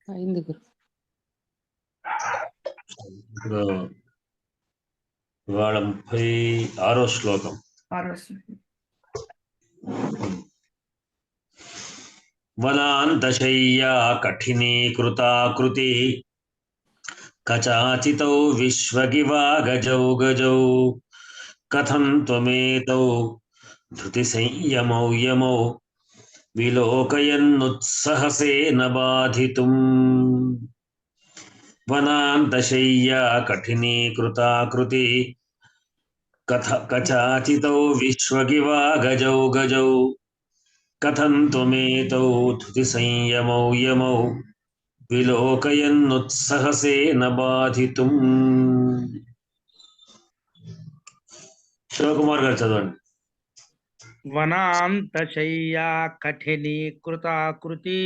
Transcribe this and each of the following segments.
అయింది గురు. ఇప్పుడు ఇవాళ 36వ శ్లోకం. వనాంతశయ్యా కఠినీకృతాకృతి కచాచితౌ విశ్వగివాగజౌ గజౌ కథం త్వమేతౌ ధృతి సంయమౌ యమౌ విలోకయన్నుత్సహసేన బాధితుం. వనాంతశయ్యా కఠినీకృతాకృతి కచాచితౌ విశ్వగివాగజౌ గజౌ కథం త్వమేతౌ ధృతి సంయమౌ యమౌ విలోకయన్నుత్సహసేన బాధితుం. శివకుమార్ గారు చదవండి. వనాంతశయ్యా కఠినీకృతాకృతి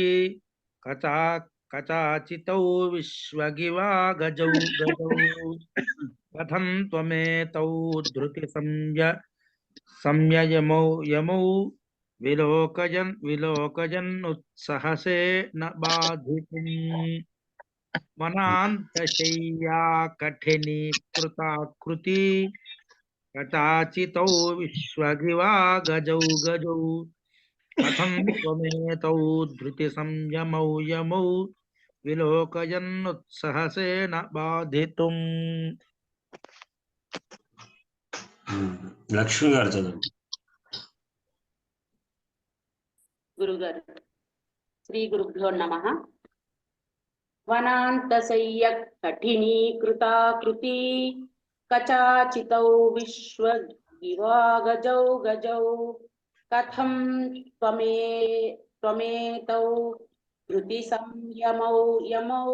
కచాచితౌ విశ్వగివా గజౌ గజౌ కథం త్వమేతౌ ధృతి సంయమౌ యమౌ విలోకయన్నుత్సహసేన బాధితుం. వనాంతశయ్యా కఠినీకృతాకృతి కచాచితౌ విశ్వగివా గజౌ గజౌ కథం త్వమేతౌ ధృతి సంయమౌ యమౌ విలోకయన్నుత్సహసేన బాధితుం. లక్ష్మి గారు చదవండి. గురుగారు. శ్రీ గురుభ్యో నమః. వనాంతశయ్య కఠినీకృతాకృతి కచాచితౌ విశ్వగివాగజౌ గజౌ కథం త్వమేతౌ ధృతి సంయమౌ యమౌ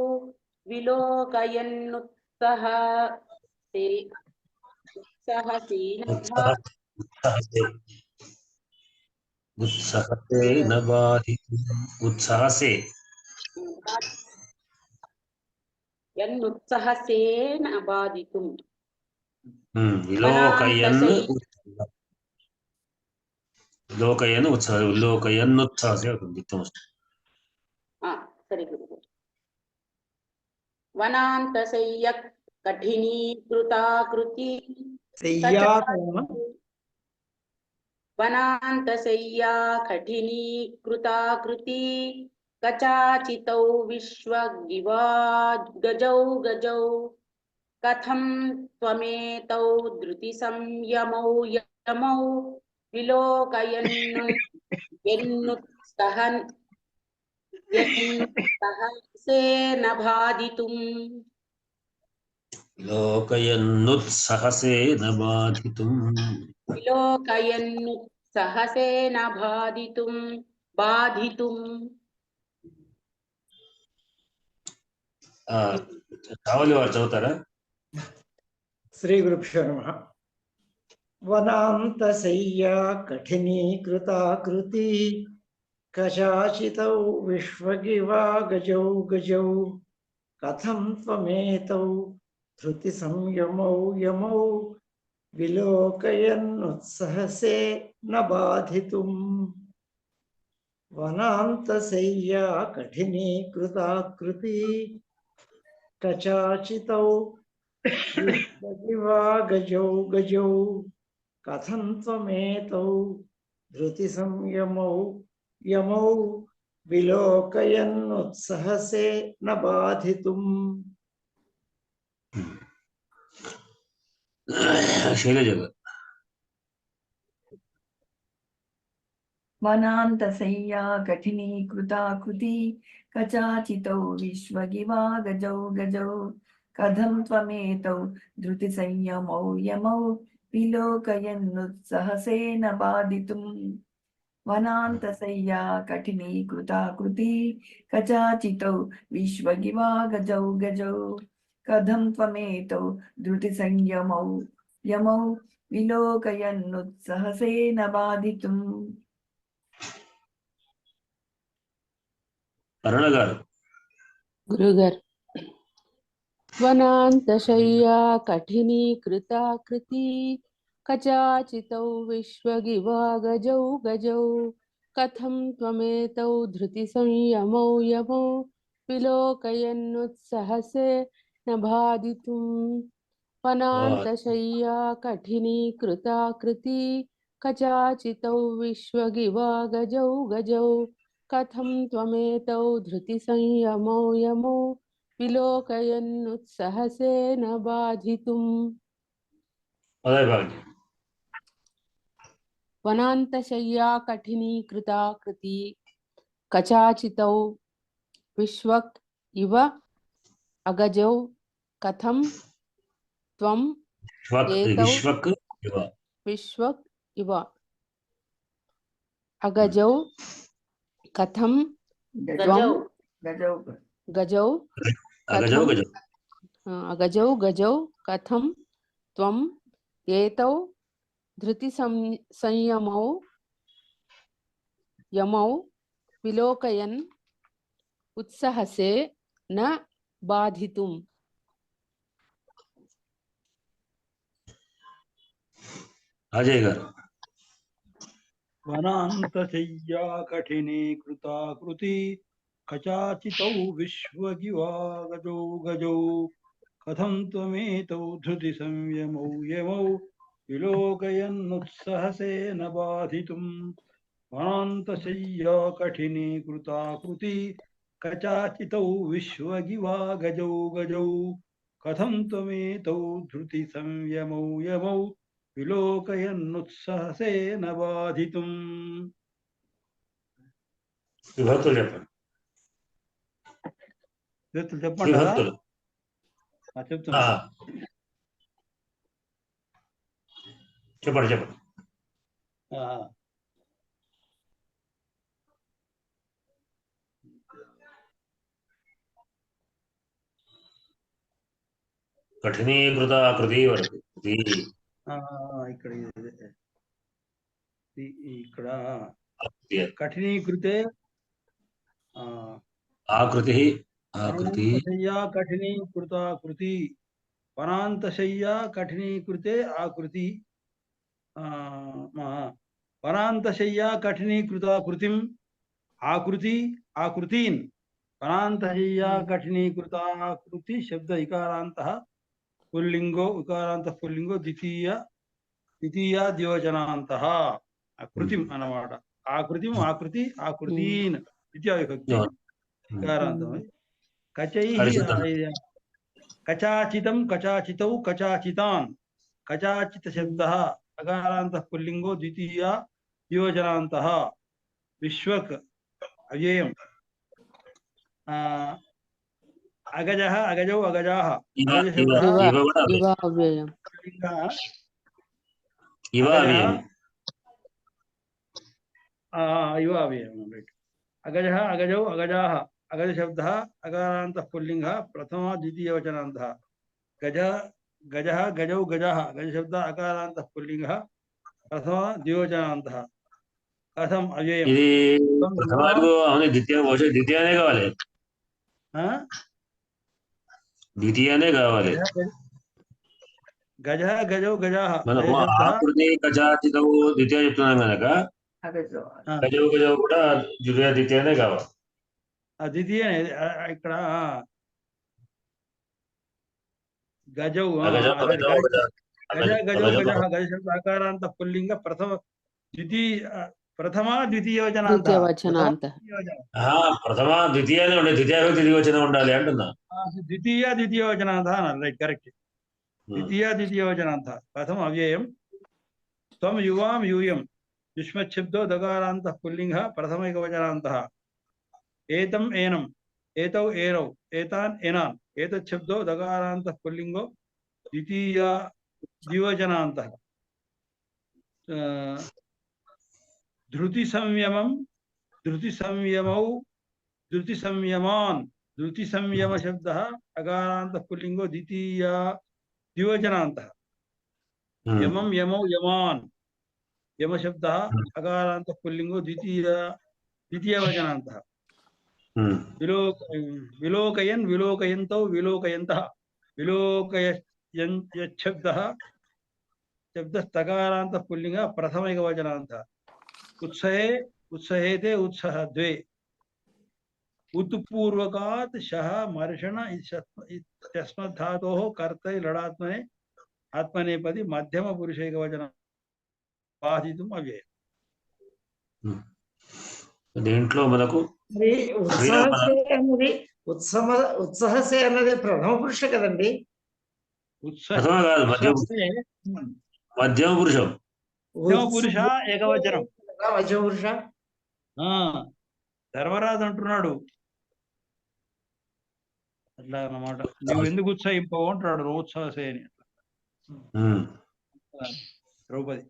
ఉత్సహసేన బాధితుం. ఉత్సహసే యన్నుత్సహసేన బాధితుం. సరే గురు. వనాంతశయ్య కఠినీకృతాకృతి వనాంతశయ్యా కఠినీకృతాకృతి కచాచితౌ విశ్వగివా గజౌ గజౌ కథం త్వమేతౌ ధృతి సంయమౌ యమౌ విలోకయన్నుత్సహసేన బాధితుం. విలోకయన్నుత్సహసేన బాధితుం. కావలి వారు చదువుతారా? శ్రీ గురుభ్యో నమః. వనాంతశయ్యా కఠినీకృతాకృతి కచాచితౌ విశ్వగివా గజౌ గజౌ కథం త్వమేతౌ ధృతి సంయమౌ యమౌ విలోకయన్నుత్సహసేన బాధితుం. వనాంతశయ్యా కఠినీకృతాకృతి కచాచితౌ విశ్వగివా గజౌ గజౌ కథం త్వమేతౌ ధృతి సంయమౌ యమౌ విలోకయన్నుత్సహసేన బాధితుం. శైలజ గారు. వనాంతశయ్యా కఠినీకృతాకృతి కచాచితౌ విశ్వగివా గజౌ గజౌ కథం త్వమేతౌ ధృతి సంయమౌ యమౌ విలోకయన్నుత్సహసేన బాధితుం. వనాంతశయ్యా కఠినీకృతాకృతి కచాచితౌ విశ్వగివా గజౌ గజౌ కథం త్వమేతౌ ధృతి సంయమౌ యమౌ విలోకయన్నుత్సహసేన బాధితుం. అరుణ గారు. గురుగారు. వనాంతశయ్యా కఠినీకృతాకృతి కచాచితౌ విశ్వగివా గజౌ గజౌ కథం త్వమేతౌ ధృతి సంయమౌ యమౌ विलोकयन्नुत्सहसे न बाधितुम् वनान्तशय्या कठिनीकृताकृती कचाचितौ विश्वगिवा गजौ गजौ कथं त्वमेतौ धृतिसंयमौ यमौ विलोकयन्नुत्सहसे न बाधितुम् మొదటి భాగం वनान्तशय्या कठिनीकृताकृती कचाचितौ विश्वक् इव अगजौ कथं त्वं एतौ విశ్వక్ ఇవ विश्वक् इव अगजौ कथं गजौ गजौ गजौ అగజౌ कथं గజౌ अगजौ गजौ कथं त्वं एतौ संयमौ यमौ विलोकयन् उत्सहसे न बाधितुम् అజయ్ గారు वनान्तशय्या कठिनीकृताकृति कचाचितौ विश्वगिवा गजौ गजौ कथं त्वमेतौ धृतिसंयमौ यमौ विलोकयन्नुत्सहसे न बाधितुम् वनान्तशय्या कठिनीकृताकृति कचाचितौ विश्वगिवा गजौ गजौ कथं त्वमेतौ धृतिसंयमौ यमौ विलोकयन्नुत्सहसे न बाधितुम् విభక్తులు చెప్పండి చెప్పంటారా విభక్తులు చెప్తున్నా చెప్పండి చెప్పండి కఠినీకృత ఆకృతి వరకు ఇక్కడ ఇక్కడ కఠినీకృతే ఆకృతి ఆకృతి వనాంతశయ్యా కఠినీకృతాకృతి వనాంతశయ్యా కఠినీకృతే ఆకృతి వనాంతశయ్యా కఠినీకృతాకృతిం ఆకృతి ఆకృతీన్ వనాంతశయ్యా కఠినీకృతాకృతి శబ్ద ఇకారాంతః పుల్లింగో ఉకారాంత పుల్లింగో ద్వితీయ ద్యోజనాంతః ఆకృతిం అన్నమాట ఆకృతిం ఆకృతి ఆకృతీన్ ద్వితీయ విభక్తి ఇకారాంతం కచైః కచాచితం కచాచితౌ కచాచితాన్ కచాచిత శబ్దః అకారాంతః పుల్లింగో ద్వితీయ ద్యోజనాంతః విశ్వక్ అవ్యయం అగజః అగజౌ అగజాః అగజ శబ్దః इव अव्ययम् ఇవ అవ్యయం ఇవ అవ్యయం రైట్ అగజః అగజౌ అగజాః అగజ శబ్దः అకారాంతః పుల్లింగः ప్రథమ ద్వితీయ వచనాంతః గజः గజౌ గజాः గజ శబ్దः అకారాంతః పుల్లింగः ప్రథమ ద్వివచనాంతః కథం అవ్యయం ఇది ప్రథమానికి అవును ద్వితీయనే కావాలి ద్వితీయనే కావాలి గజ గజౌ గజాః మనం ఆకృతి కచాచితౌ ద్వితీయ చెప్తున్నాం కనుక గజౌ గజౌ కూడా ద్వితీయనే కావాలి ద్వితీయ ఇక్కడ గజౌ గజ గజౌ గజ గజ శబ్ద అకారాంత పుల్లింగ ప్రథమ ద్వితీయ द्वितीयवचनान्तः ప్రథమ ద్వితీయనే ఉండాలి ద్వితీయ ద్వితీయవచనం ఉండాలి అంటున్నా ద్వితీయ ద్వితీయవచనాంత రైట్ కరెక్ట్ ద్వితీయ ద్వితీయవచనాంత కథం అవ్యయం త్వం యువాం యూయం యుష్మశబ్దో దకారాంత పుల్లింగ ప్రథమ ఏకవచనాంతః ఏతం ఏనం ఏతౌ ఏరౌ ఏతాన్ ఏనాన్ ఏతత్ శబ్దో దకారాంత పుల్లింగో ద్వితీయ ద్వివచనాంతః ధృతి సంయమం ధృతి సంయమౌ ధృతి సంయమాన్ ధృతి సంయమ శబ్దः అకారాంత పుల్లింగో ద్వితీయ ద్వివచనాంతః యమం యమౌ యమాన్ యమ శబ్దः అకారాంత పుల్లింగో ద్వితీయవచనాంతః విలోకయన్ విలోకయంతౌ విలోకయంతః విలోకయన్ శబ్దः శబ్దస్తకారాంత పుల్లింగ ప్రథమ ఏకవచనాంతః उत्सहे उत्सहेते उत्सह द्वे उत्पूर्वकात् शः मर्षण इत्यस्मद्धातोः कर्तरि लडात्मने आत्मनेपदी मध्यम पुरुषैकवचनं बाधितुम् अव्ययम्. దీంట్లో మనకు మరి ఉత్సాహసే అన్నది ఉత్సాహసే అన్నది ప్రథమ పురుష కదండి. ప్రథమ కాదు, మధ్యమ పురుషం. మధ్యమ పురుష ఏకవచనం. మధ్యమ పురుష ధర్మరాజు అంటున్నాడు అట్లా అన్నమాట. నువ్వు ఎందుకు ఉత్సాహింపవు అంటున్నాడు ఉత్సాహసే అని. ద్రౌపది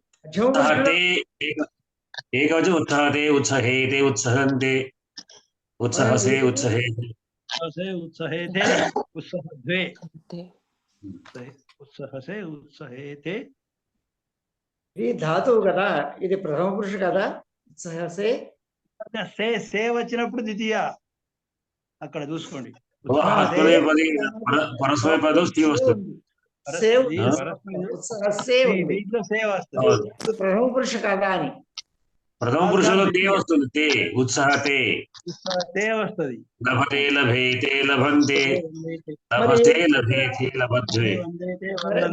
ఏకవచనం ఉత్సాహతే ఉత్సహేతే ఉత్సహంతే ఉత్సహసే ఉత్సహేతే ఉత్సహేతే ఉత్సహద్వే ఉత్సహసే ఉత్సహేతే. ఇది ధాతువు కదా, ఇది ప్రథమ పురుష కదా. ఉత్సాహసే సే సే వచ్చినప్పుడు ద్వితీయ. అక్కడ చూసుకోండి. పరస్మయ పదం స్థితి వస్తుంది. దీంట్లో సే వస్తుంది. ప్రథమ పురుష కదా అని. ప్రథమ పురుషంలో తే వస్తుంది. తే ఉత్సాహతే తే వస్తుంది. లభతే లభేతే లభంతే లభతే లభేతే లభద్వే.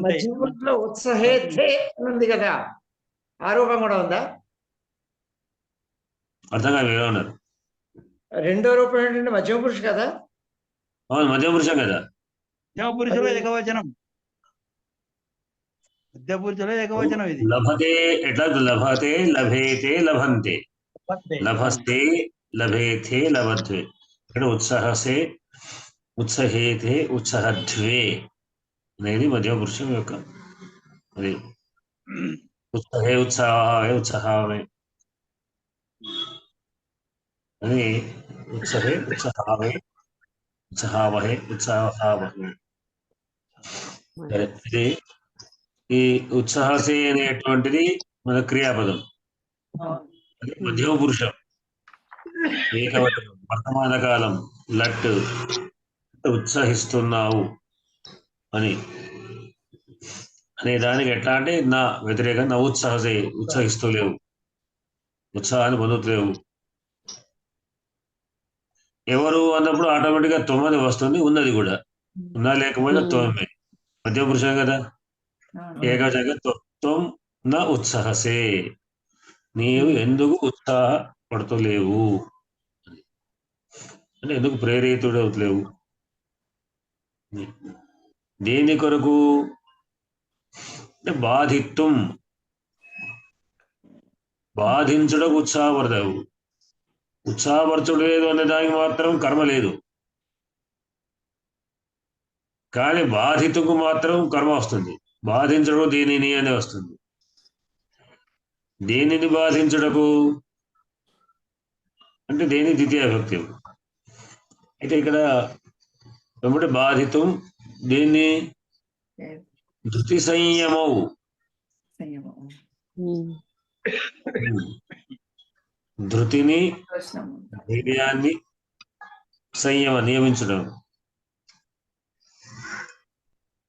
మధ్యమ పురుషులో ఉత్సహేతే ఉంది కదా, ఆరోపం కూడా ఉందా? అర్థం కాదు, ఎలా ఉన్నారు? రెండో రూపం ఏంటంటే మధ్యమ పురుష కదా. అవును, మధ్యమ పురుషం కదా. మధ్యమ పురుషులో ఏకవచనం. మధ్య పురుషులో ఏకవచనం ఇది. లభతే ఎట్లా? లభతే లభేతే లభంతే లభస్తే లభేతే లభద్వే. ఇక్కడ ఉత్సాహసే ఉత్సహేతే ఉత్సహద్వే అనేది మధ్యమ పురుషం యొక్క అది. ఉత్సహే ఉత్సాహే ఉత్సాహమే అని ఉత్సహే ఉత్సాహమే ఉత్సాహవహే ఉత్సాహవహే. ఇది ఈ ఉత్సాహసే అనేటువంటిది మన క్రియాపదం. మధ్యమ పురుషం ఏకవచనం వర్తమాన కాలం లట్. ఉత్సహిస్తున్నావు అని అనే దానికి ఎట్లా అంటే నా వ్యతిరేకంగా నా ఉత్సాహసే ఉత్సహిస్తూ లేవు, ఉత్సాహాన్ని పొందుతలేవు. ఎవరు అన్నప్పుడు ఆటోమేటిక్ గా తొమ్మిది వస్తుంది, ఉన్నది కూడా. ఉన్నా లేకపోయినా తొమ్మిది మధ్య పురుషం కదా. ఏకవచనంగా త్వం నా ఉత్సాహసే, నీవు ఎందుకు ఉత్సాహపడుతలేవు అంటే ఎందుకు ప్రేరితుడవుతలేవు. దేని కొరకు అంటే బాధిత్వం, బాధించుటకు ఉత్సాహపడతావు. ఉత్సాహపరచుడు లేదు అనే దానికి మాత్రం కర్మ లేదు, కానీ బాధితుకు మాత్రం కర్మ వస్తుంది. బాధించడం దేనిని అనే వస్తుంది. దేనిని బాధించుటకు అంటే దేని ద్వితీయ విభక్తి. అయితే ఇక్కడ వెంబడి బాధితం దేన్ని ధృతి సంయమవు, ధృతిని ధైర్యాన్ని నియమించడం,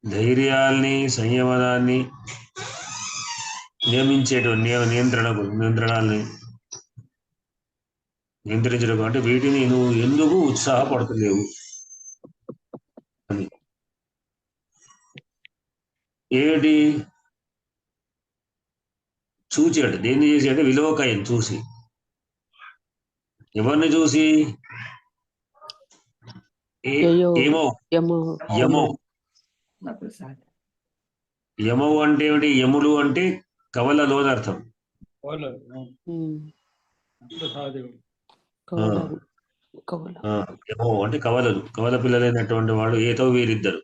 ధైర్యాల్ని సంయమనాన్ని నియమించేటువంటి నియంత్రణాలని నియంత్రించడం. అంటే వీటిని నువ్వు ఎందుకు ఉత్సాహపడతలేవు అని. ఏమిటి చూచాడు, దేన్ని చేసి అంటే విలోకయం చూసి. ఎవరిని చూసి? ఏమో యమో. యమవు అంటే ఏమిటి? యములు అంటే కవలలో అర్థం. యమో అంటే కవలలు, కవల పిల్లలైనటువంటి వాడు. ఏతో వీరిద్దరు,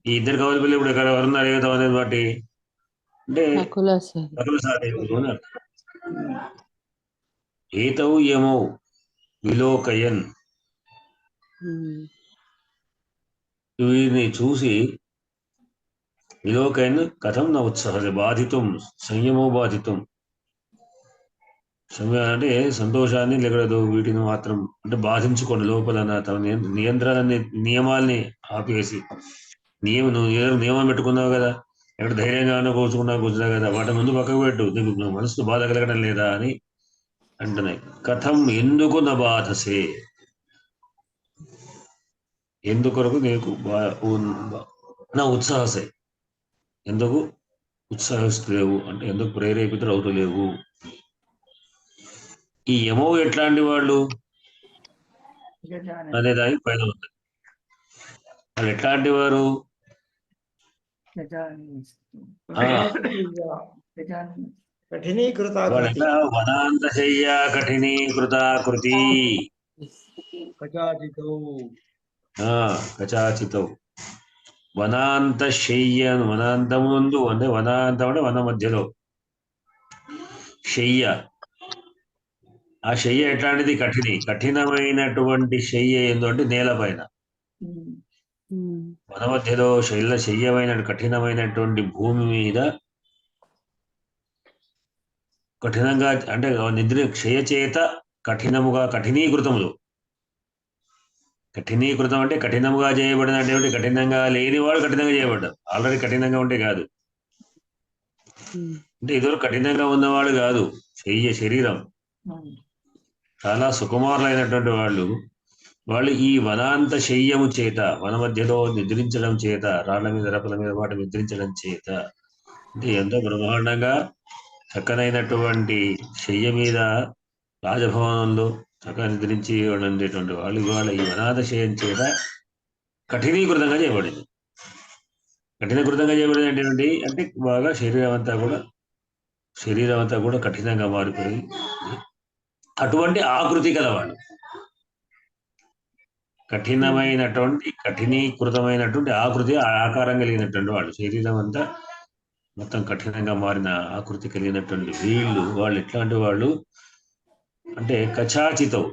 ఈ ఇద్దరు కవల పిల్లలు ఇప్పుడు ఎక్కడ ఎవరున్నారు? ఏతో అనేది బట్టి అంటే నకుల సహదేవులు అని అర్థం. ఏతౌ యమౌ విలోకయన్, వీరిని చూసి విలోకయన్ కథం నా ఉత్సాహ బాధితం సంయమో బాధితం. అంటే సంతోషాన్ని లేకూడదు, వీటిని మాత్రం అంటే బాధించుకోండి లోపల. తమ నియమాల్ని ఆపేసి, నియమం పెట్టుకున్నావు కదా, ఎక్కడ ధైర్యంగా కూర్చున్నావు కదా, వాటి ముందు పక్కకు పెట్టు. నీకు మనసు బాధ కలగడం లేదా అని అంటున్నాయి. కథం ఎందుకు నా బాధసే, ఎందుకొరకు నీకు నా ఉత్సాహసే, ఎందుకు ఉత్సాహిస్తలేవు అంటే ఎందుకు ప్రేరేపితులు అవుతలేవు. ఈ యమో ఎట్లాంటి వాళ్ళు గజానన అనే దానికి పైన ఉంది. వాళ్ళు ఎట్లాంటి వారు? గజానన కఠినీకృతాకృతి. వాళ్ళెట్లా వనాంత శయ్య కఠినీకృతాకృతి. కచాచితో కచాచితం వనాంత శయ్య, వనాంతముందు అంటే వనాంతం అంటే వన మధ్యలో శయ్య. ఆ శయ్య ఎట్లాంటిది? కఠినమైనటువంటి శయ్య ఏందో అంటే నేల పైన, వన మధ్యలో శయ్యమైన కఠినమైనటువంటి భూమి మీద కఠినంగా అంటే నిద్ర క్షయ చేత కఠినముగా కఠినీకృతములు. కఠినీకృతం అంటే కఠినముగా చేయబడినటువంటి, కఠినంగా లేనివాడు కఠినంగా చేయబడ్డారు. ఆల్రెడీ కఠినంగా ఉంటే కాదు, అంటే ఇదివరకు కఠినంగా ఉన్నవాడు కాదు. శరీరం చాలా సుకుమారులైనటువంటి వాళ్ళు ఈ వనాంత శయ్యము చేత, వన మధ్యలో నిద్రించడం చేత, రాళ్ల మీద రపల మీద వాటి నిద్రించడం చేత, అంటే ఎంతో బ్రహ్మాండంగా చక్కనైనటువంటి శయ్య మీద రాజభవనంలో చక్కగా నిద్రించి ఉండేటువంటి వాళ్ళు ఇవాళ ఈ వనాంత శయ్యం చేత కఠినీకృతంగా చేయబడింది. కఠినకృతంగా చేయబడింది అంటే అంటే బాగా శరీరం అంతా కూడా కఠినంగా మారిపోయి అటువంటి ఆకృతి కలవాళ్ళు, కఠినీకృతమైనటువంటి ఆకృతి, ఆకారం కలిగినటువంటి వాళ్ళు, శరీరం అంతా మొత్తం కఠినంగా మారిన ఆకృతి కలిగినటువంటి వాళ్ళు ఎట్లాంటి వాళ్ళు అంటే కచాచితం,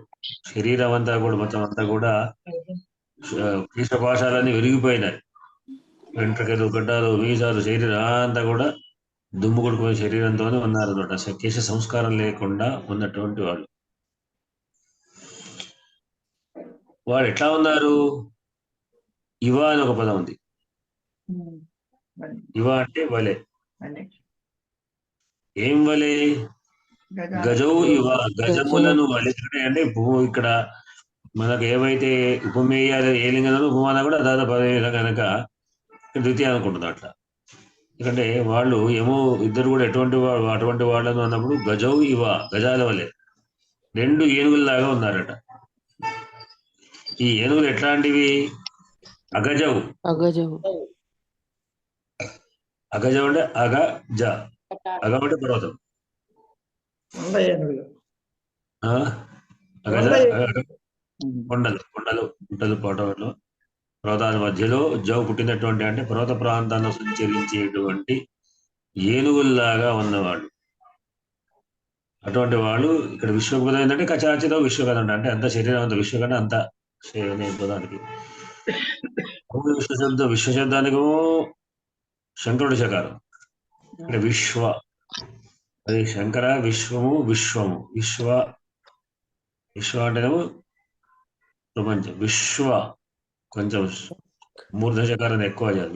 శరీరం అంతా కూడా మొత్తం అంతా కూడా కేశపాశాలన్నీ విరిగిపోయినాయి. వెంట్రుకలు, గడ్డాలు, మీసాలు, శరీరం అంతా కూడా దుమ్ము కొడుకునే శరీరంతోనే ఉన్నారు అనమాట. కేశ సంస్కారం లేకుండా ఉన్నటువంటి వాళ్ళు ఎట్లా ఉన్నారు? ఇవ అని ఒక పదం ఉంది. ఇవ అంటే వలె. ఏం వలె? గజౌ ఇవ, గజములను వలె. అంటే ఇక్కడ మనకు ఏవైతే ఉపమేయాలు ఏ లింగంలో ఉపమాన కూడా దాదాపు అదే విధంగా కనుక ద్వితీయ అనుకుంటుంది అట్లా. ఎందుకంటే వాళ్ళు ఏమో ఇద్దరు కూడా అటువంటి వాళ్ళను అన్నప్పుడు గజౌ ఇవ, గజాల వలె 2 ఏనుగుల్లాగా ఉన్నారట. ఈ ఏనుగులు ఎట్లాంటివి? అగజౌ. అగజౌ అంటే అగజ, అగ అంటే పర్వతం, కొండలు పర్వతాల మధ్యలో జౌ పుట్టినటువంటి అంటే పర్వత ప్రాంతాల్లో సంచరించేటువంటి ఏనుగుల్లాగా ఉన్నవాళ్ళు. అటువంటి వాళ్ళు ఇక్కడ విశ్వపదం ఏంటంటే కచాచితో విశ్వకథ అంటే అంత శరీరం అంత విశ్వకథ అంత పదానికి విశ్వశబ్దానికి శంకరుడి శకారం అంటే విశ్వ, అది శంకర విశ్వము, విశ్వ అంటేనేమో ప్రపంచం, విశ్వ కొంచెం మూర్ధ శకారాన్ని ఎక్కువ చేయాలి.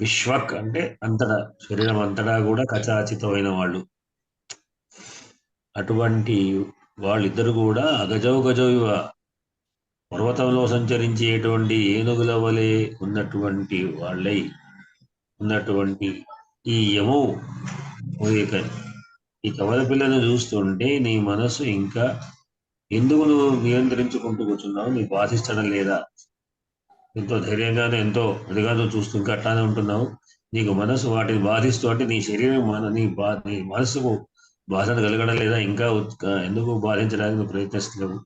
విశ్వక్ అంటే అంతటా, శరీరం అంతటా కూడా కచాచితమైన వాళ్ళు. అటువంటి వాళ్ళిద్దరు కూడా గజౌ ఇవ, పర్వతంలో సంచరించేటువంటి ఏనుగుల వలె ఉన్నటువంటి వాళ్ళై ఉన్నటువంటి ఈ యమో, ఈ కవల పిల్లను చూస్తుంటే నీ మనసు ఇంకా ఎందుకు నువ్వు నియంత్రించుకుంటూ కూర్చున్నావు? నీ బాధించడం లేదా? ఎంతో ధైర్యంగానే ఎంతో అదిగా నువ్వు చూస్తూ ఇంకా అట్లానే ఉంటున్నావు. నీకు మనసు వాటిని బాధిస్తూ అంటే నీ శరీరం నీ మనసుకు బాధను కలగడం లేదా? ఇంకా ఎందుకు బాధించడానికి నువ్వు ప్రయత్నిస్తున్నావు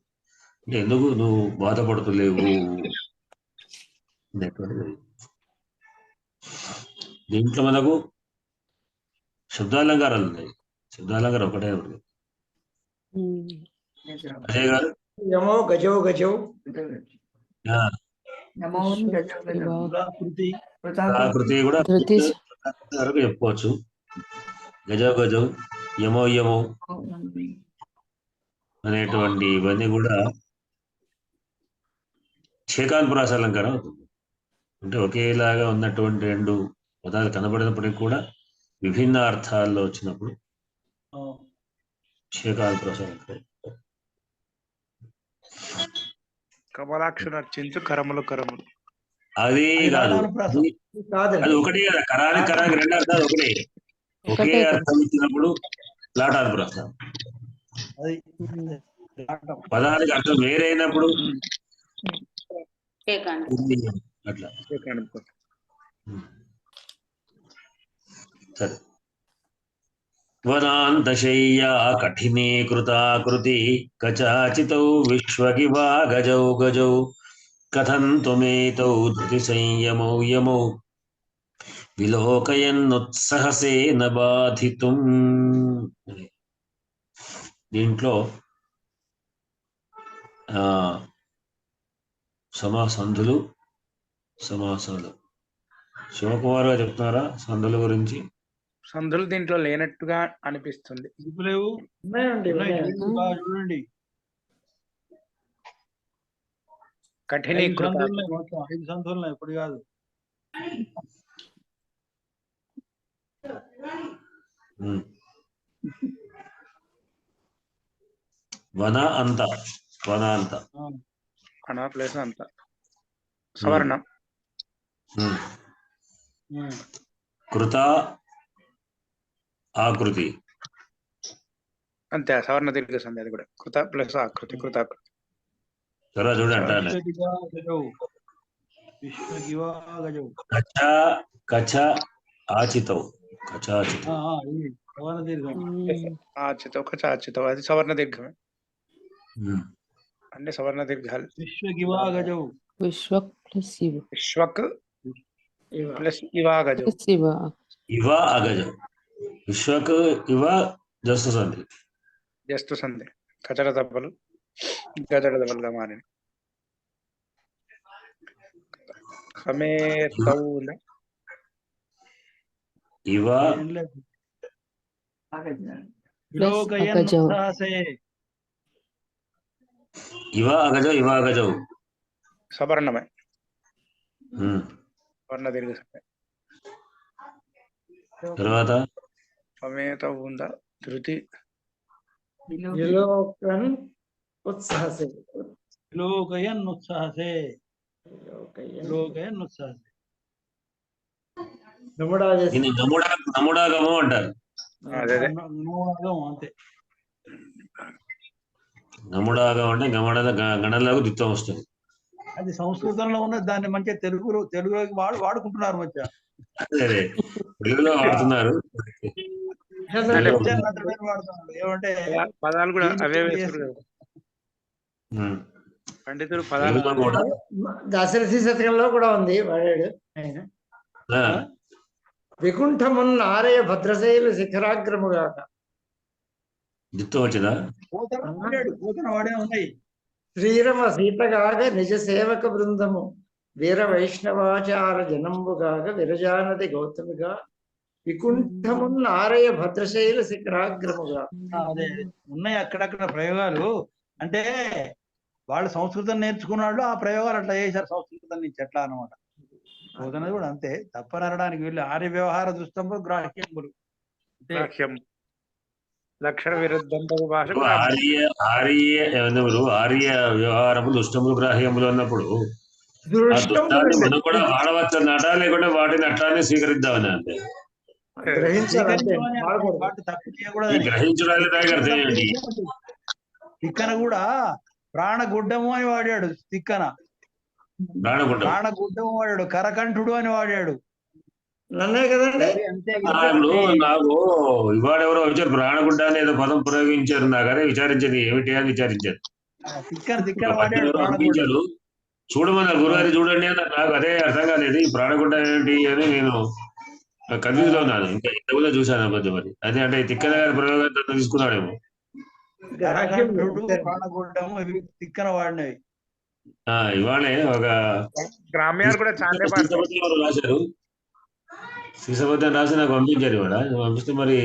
అంటే ఎందుకు నువ్వు బాధపడుతులేవు అనేటువంటిది. దీంట్లో మనకు శబ్దాలంకారాలు ఉన్నాయి. శబ్దాలంకారం ఒకటే ఉంటుంది. అజయ్ గారు యమో గజౌ ఆకృతి కూడా వరకు చెప్పుకోవచ్చు. గజౌ యమో అనేటువంటి ఇవన్నీ కూడా శేకాన్పురాస అలంకారం అవుతుంది. అంటే ఒకేలాగా ఉన్నటువంటి 2 పదాలు కనబడినప్పటికీ కూడా విభిన్న అర్థాల్లో వచ్చినప్పుడు శేకాన్పురాస అలంకారం. కమలాక్షు నర్చించు కరములు కరములు. అది అది కాదు, లాటానుప్రాసం. అది కాదండి. ఒకటే కదా, కరానికి రెండు అర్థాలు ఒకటే. ఒకే ఒకటే కదా. అర్థం ఇచ్చినప్పుడు లాటానుప్రాసం. అది ఉమ్. లాటం. పదానికి అర్థం వేరే అయినప్పుడు ఏకాంతం. అట్లా. సరే. వనాంతశయ్యా కఠినీకృతాకృతి కచాచితౌ విశ్వగివా గజౌ గజౌ కథం త్వమేతౌ ధృతి సంయమౌ యమౌ విలోకయన్నుత్సహసేన బాధితుం. దీంట్లో సంధులు సమాసాలు శివకుమార్ గారు చెప్తున్నారా సంధుల గురించి? సంధులు దీంట్లో లేనట్టుగా అనిపిస్తుంది. ఎందుకు లేవు? ఉన్నాయండి, ఉన్నాయి. బాగా చూడండి. కఠినీకృత. 5 సంధులు ఉన్నాయి, ఇప్పుడు కాదు. వన అంత అనా ప్లేస్ అంత సవర్ణం. కృత ఆకృతి అంతే, సవర్ణ దీర్ఘ సంధి. అది కూడా కృత ప్లస్ ఆకృతి, కృతాకృతి. చూడండి. విశ్వగివా గజౌ కచ ఆచితౌ సవర్ణ దీర్ఘం. ఆచితో కచాచితో అది సవర్ణ దీర్ఘమే. అంటే సవర్ణ దీర్ఘాలు. విశ్వగివా గజౌ. విశ్వక్ ప్లస్ ఇవ. విశ్వక్ ప్లస్ ఇవా గజౌ. ఇవ అగజం. విశ్వక్ ఇవ జస్తు సంధి. జస్తు సంధి కచడ దెబ్బలు గజడ దెబ్బలుగా మారిన. ఇవ ఇవ అగజౌ సవర్ణమే. వర్ణ దీర్ఘ సంధి. తర్వాత సమేత ఉందా ధృతి విలోకన్ ఉత్సాహసే. విలోకయన్నుత్సాహసే. దీన్ని నముడాగమం అంటారు. అంతే. నముడాగం అంటే గణనలకు దిత్వం వస్తుంది. అది సంస్కృతంలో ఉన్న దాన్ని మంచిగా తెలుగులోకి వాడుకుంటున్నారు మంచిగా. అదే తెలుగులో వాడుతున్నారు. ఏమంటే పదాలు కూడా అవే పండితుడు పదాలు. దశరథి శతకంలో కూడా ఉంది, వాడాడు ఆయన. వికుంఠమున్ ఆరయ భద్రశైలు శిఖరాగ్రముగాక. దిత్వం వచ్చిందా? వాడే ఉన్నాయి. శ్రీరమ సీతగాగ నిజ సేవక బృందము వీర వైష్ణవాచార జనంబుగాగ విరజానది గౌతమిగా వికుంఠమున్ ఆరయ భద్రశైల శిఖరాగ్రముగా. అదే ఉన్నాయి అక్కడక్కడ ప్రయోగాలు. అంటే వాళ్ళు సంస్కృతం నేర్చుకున్నాడు, ఆ ప్రయోగాలు అట్లా చేశారు సంస్కృతం నుంచి ఎట్లా అనమాట. బోధన కూడా అంతే, తప్పనడానికి వీళ్ళు ఆర్య వ్యవహార దుష్టంబులు గ్రాహ్యంబులు. లక్షణ విరుద్ధంతో భాష. ఆర్య వ్యవహారము దుష్టములు గ్రాహ్యములు అన్నప్పుడు మనం కూడా వాడవచ్చు అన్నట, లేకుంటే వాటిని అట్లానే స్వీకరిద్దామని అంటే గ్రహించడానికి. తిక్కన కూడా ప్రాణగుడ్డము అని వాడాడు. తిక్కన ప్రాణగుడ్డము వాడాడు, కరకంఠుడు అని వాడాడు. నన్నే కదండి. ఇప్పుడు నాకు ఇవాళ ఎవరో వచ్చారు, ప్రాణగుడ్డ అని ఏదో పదం ప్రయోగించారు. నాకు అదే విచారించింది, ఏమిటి అని విచారించారు. పంపించారు, చూడమన్నారు గురువారి చూడండి అని. నాకు అదే అర్థం కాలేదు, ఈ ప్రాణగుడ్డ ఏంటి అని నేను కన్ఫ్యూజ్ లో ఉన్నాను. ఇంకా ఇంతకుముందు చూశాను కొంచెం. మరి అదే అంటే తిక్కన గారి ప్రయోగం తీసుకున్నాడేమో. తిక్కన వాడినవి ఇవాళే ఒక గ్రామ్యాలు కూడా చాలా రాశారు. శ్రీసభద్రం రాసి నాకు పంపించారు. ఇవాళ పంపిస్తే మరి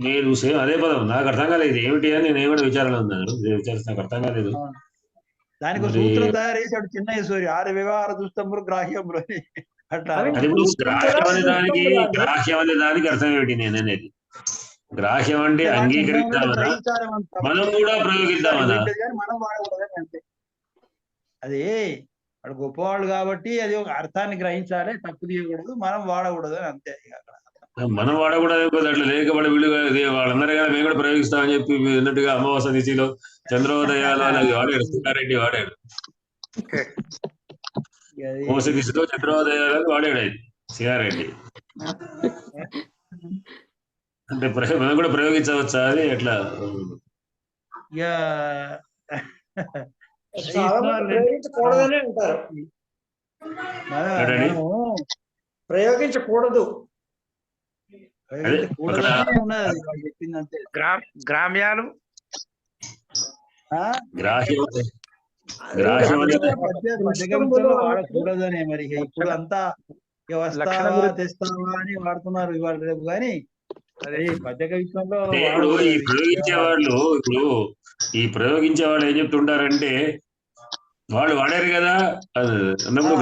నేను సేమ్ అదే పదం నాకు అర్థం కాలేదు, ఏమిటి అని నేను కూడా విచారణ ఉన్నాను. నాకు అర్థం కాలేదు. దానికి సూత్రం తయారు చేశాడు చిన్నయ్యేశ్వరి, ఆర్య వ్యవహార దుష్టములు గ్రాహ్యములు అని. అట్లా గ్రాహ్యం అనే దానికి అర్థం ఏమిటి నేను అనేది? గ్రాహ్యం అంటే అంగీకరిద్దామన్నా, మనం కూడా ప్రయోగిద్దామన్నా? మనం వాడకూడదని అంతే. అది వాడు గొప్పవాళ్ళు కాబట్టి అది ఒక అర్థాన్ని గ్రహించాలి, తప్పు తీయకూడదు, మనం వాడకూడదు అని అంతే. ఇక అక్కడ మనం వాడకూడదు అట్లా లేకపోతే వీళ్ళు వాళ్ళందరూ కానీ మేము కూడా ప్రయోగిస్తామని చెప్పి మీరు అన్నట్టుగా అమావాస్య తిథిలో చంద్రోదయాలు అని వాడాడు సింగారెడ్డి వాడాడు. ఇక అది అమావాస్య తిథిలో చంద్రోదయాలు వాడాడు అది సింగారెడ్డి. అంటే మనం కూడా ప్రయోగించవచ్చా అది ఎట్లా? ఇక చాలా మంది ప్రయోగించకూడదని అంటారు. ఏంటండి? ప్రయోగించకూడదు. ప్రయోగించకూడదనే ఉన్నది అది వాళ్ళు చెప్పింది అంతే. గ్రామ్యాలు ఆ? గ్రాహ్యం పద్య కవితలో వాడకూడదనే మరి. ఇక ఇప్పుడు అంతా ఇక వస్తావా తెస్తావా అని వాడుతున్నారు ఇవాళ రేపు, కానీ అది పద్య కవిత్వంలో అంటే ఇప్పుడు ఈ ప్రయోగించే వాళ్ళు ఏం చెప్తుంటారంటే వాళ్ళు వాడారు కదా అన్నప్పుడు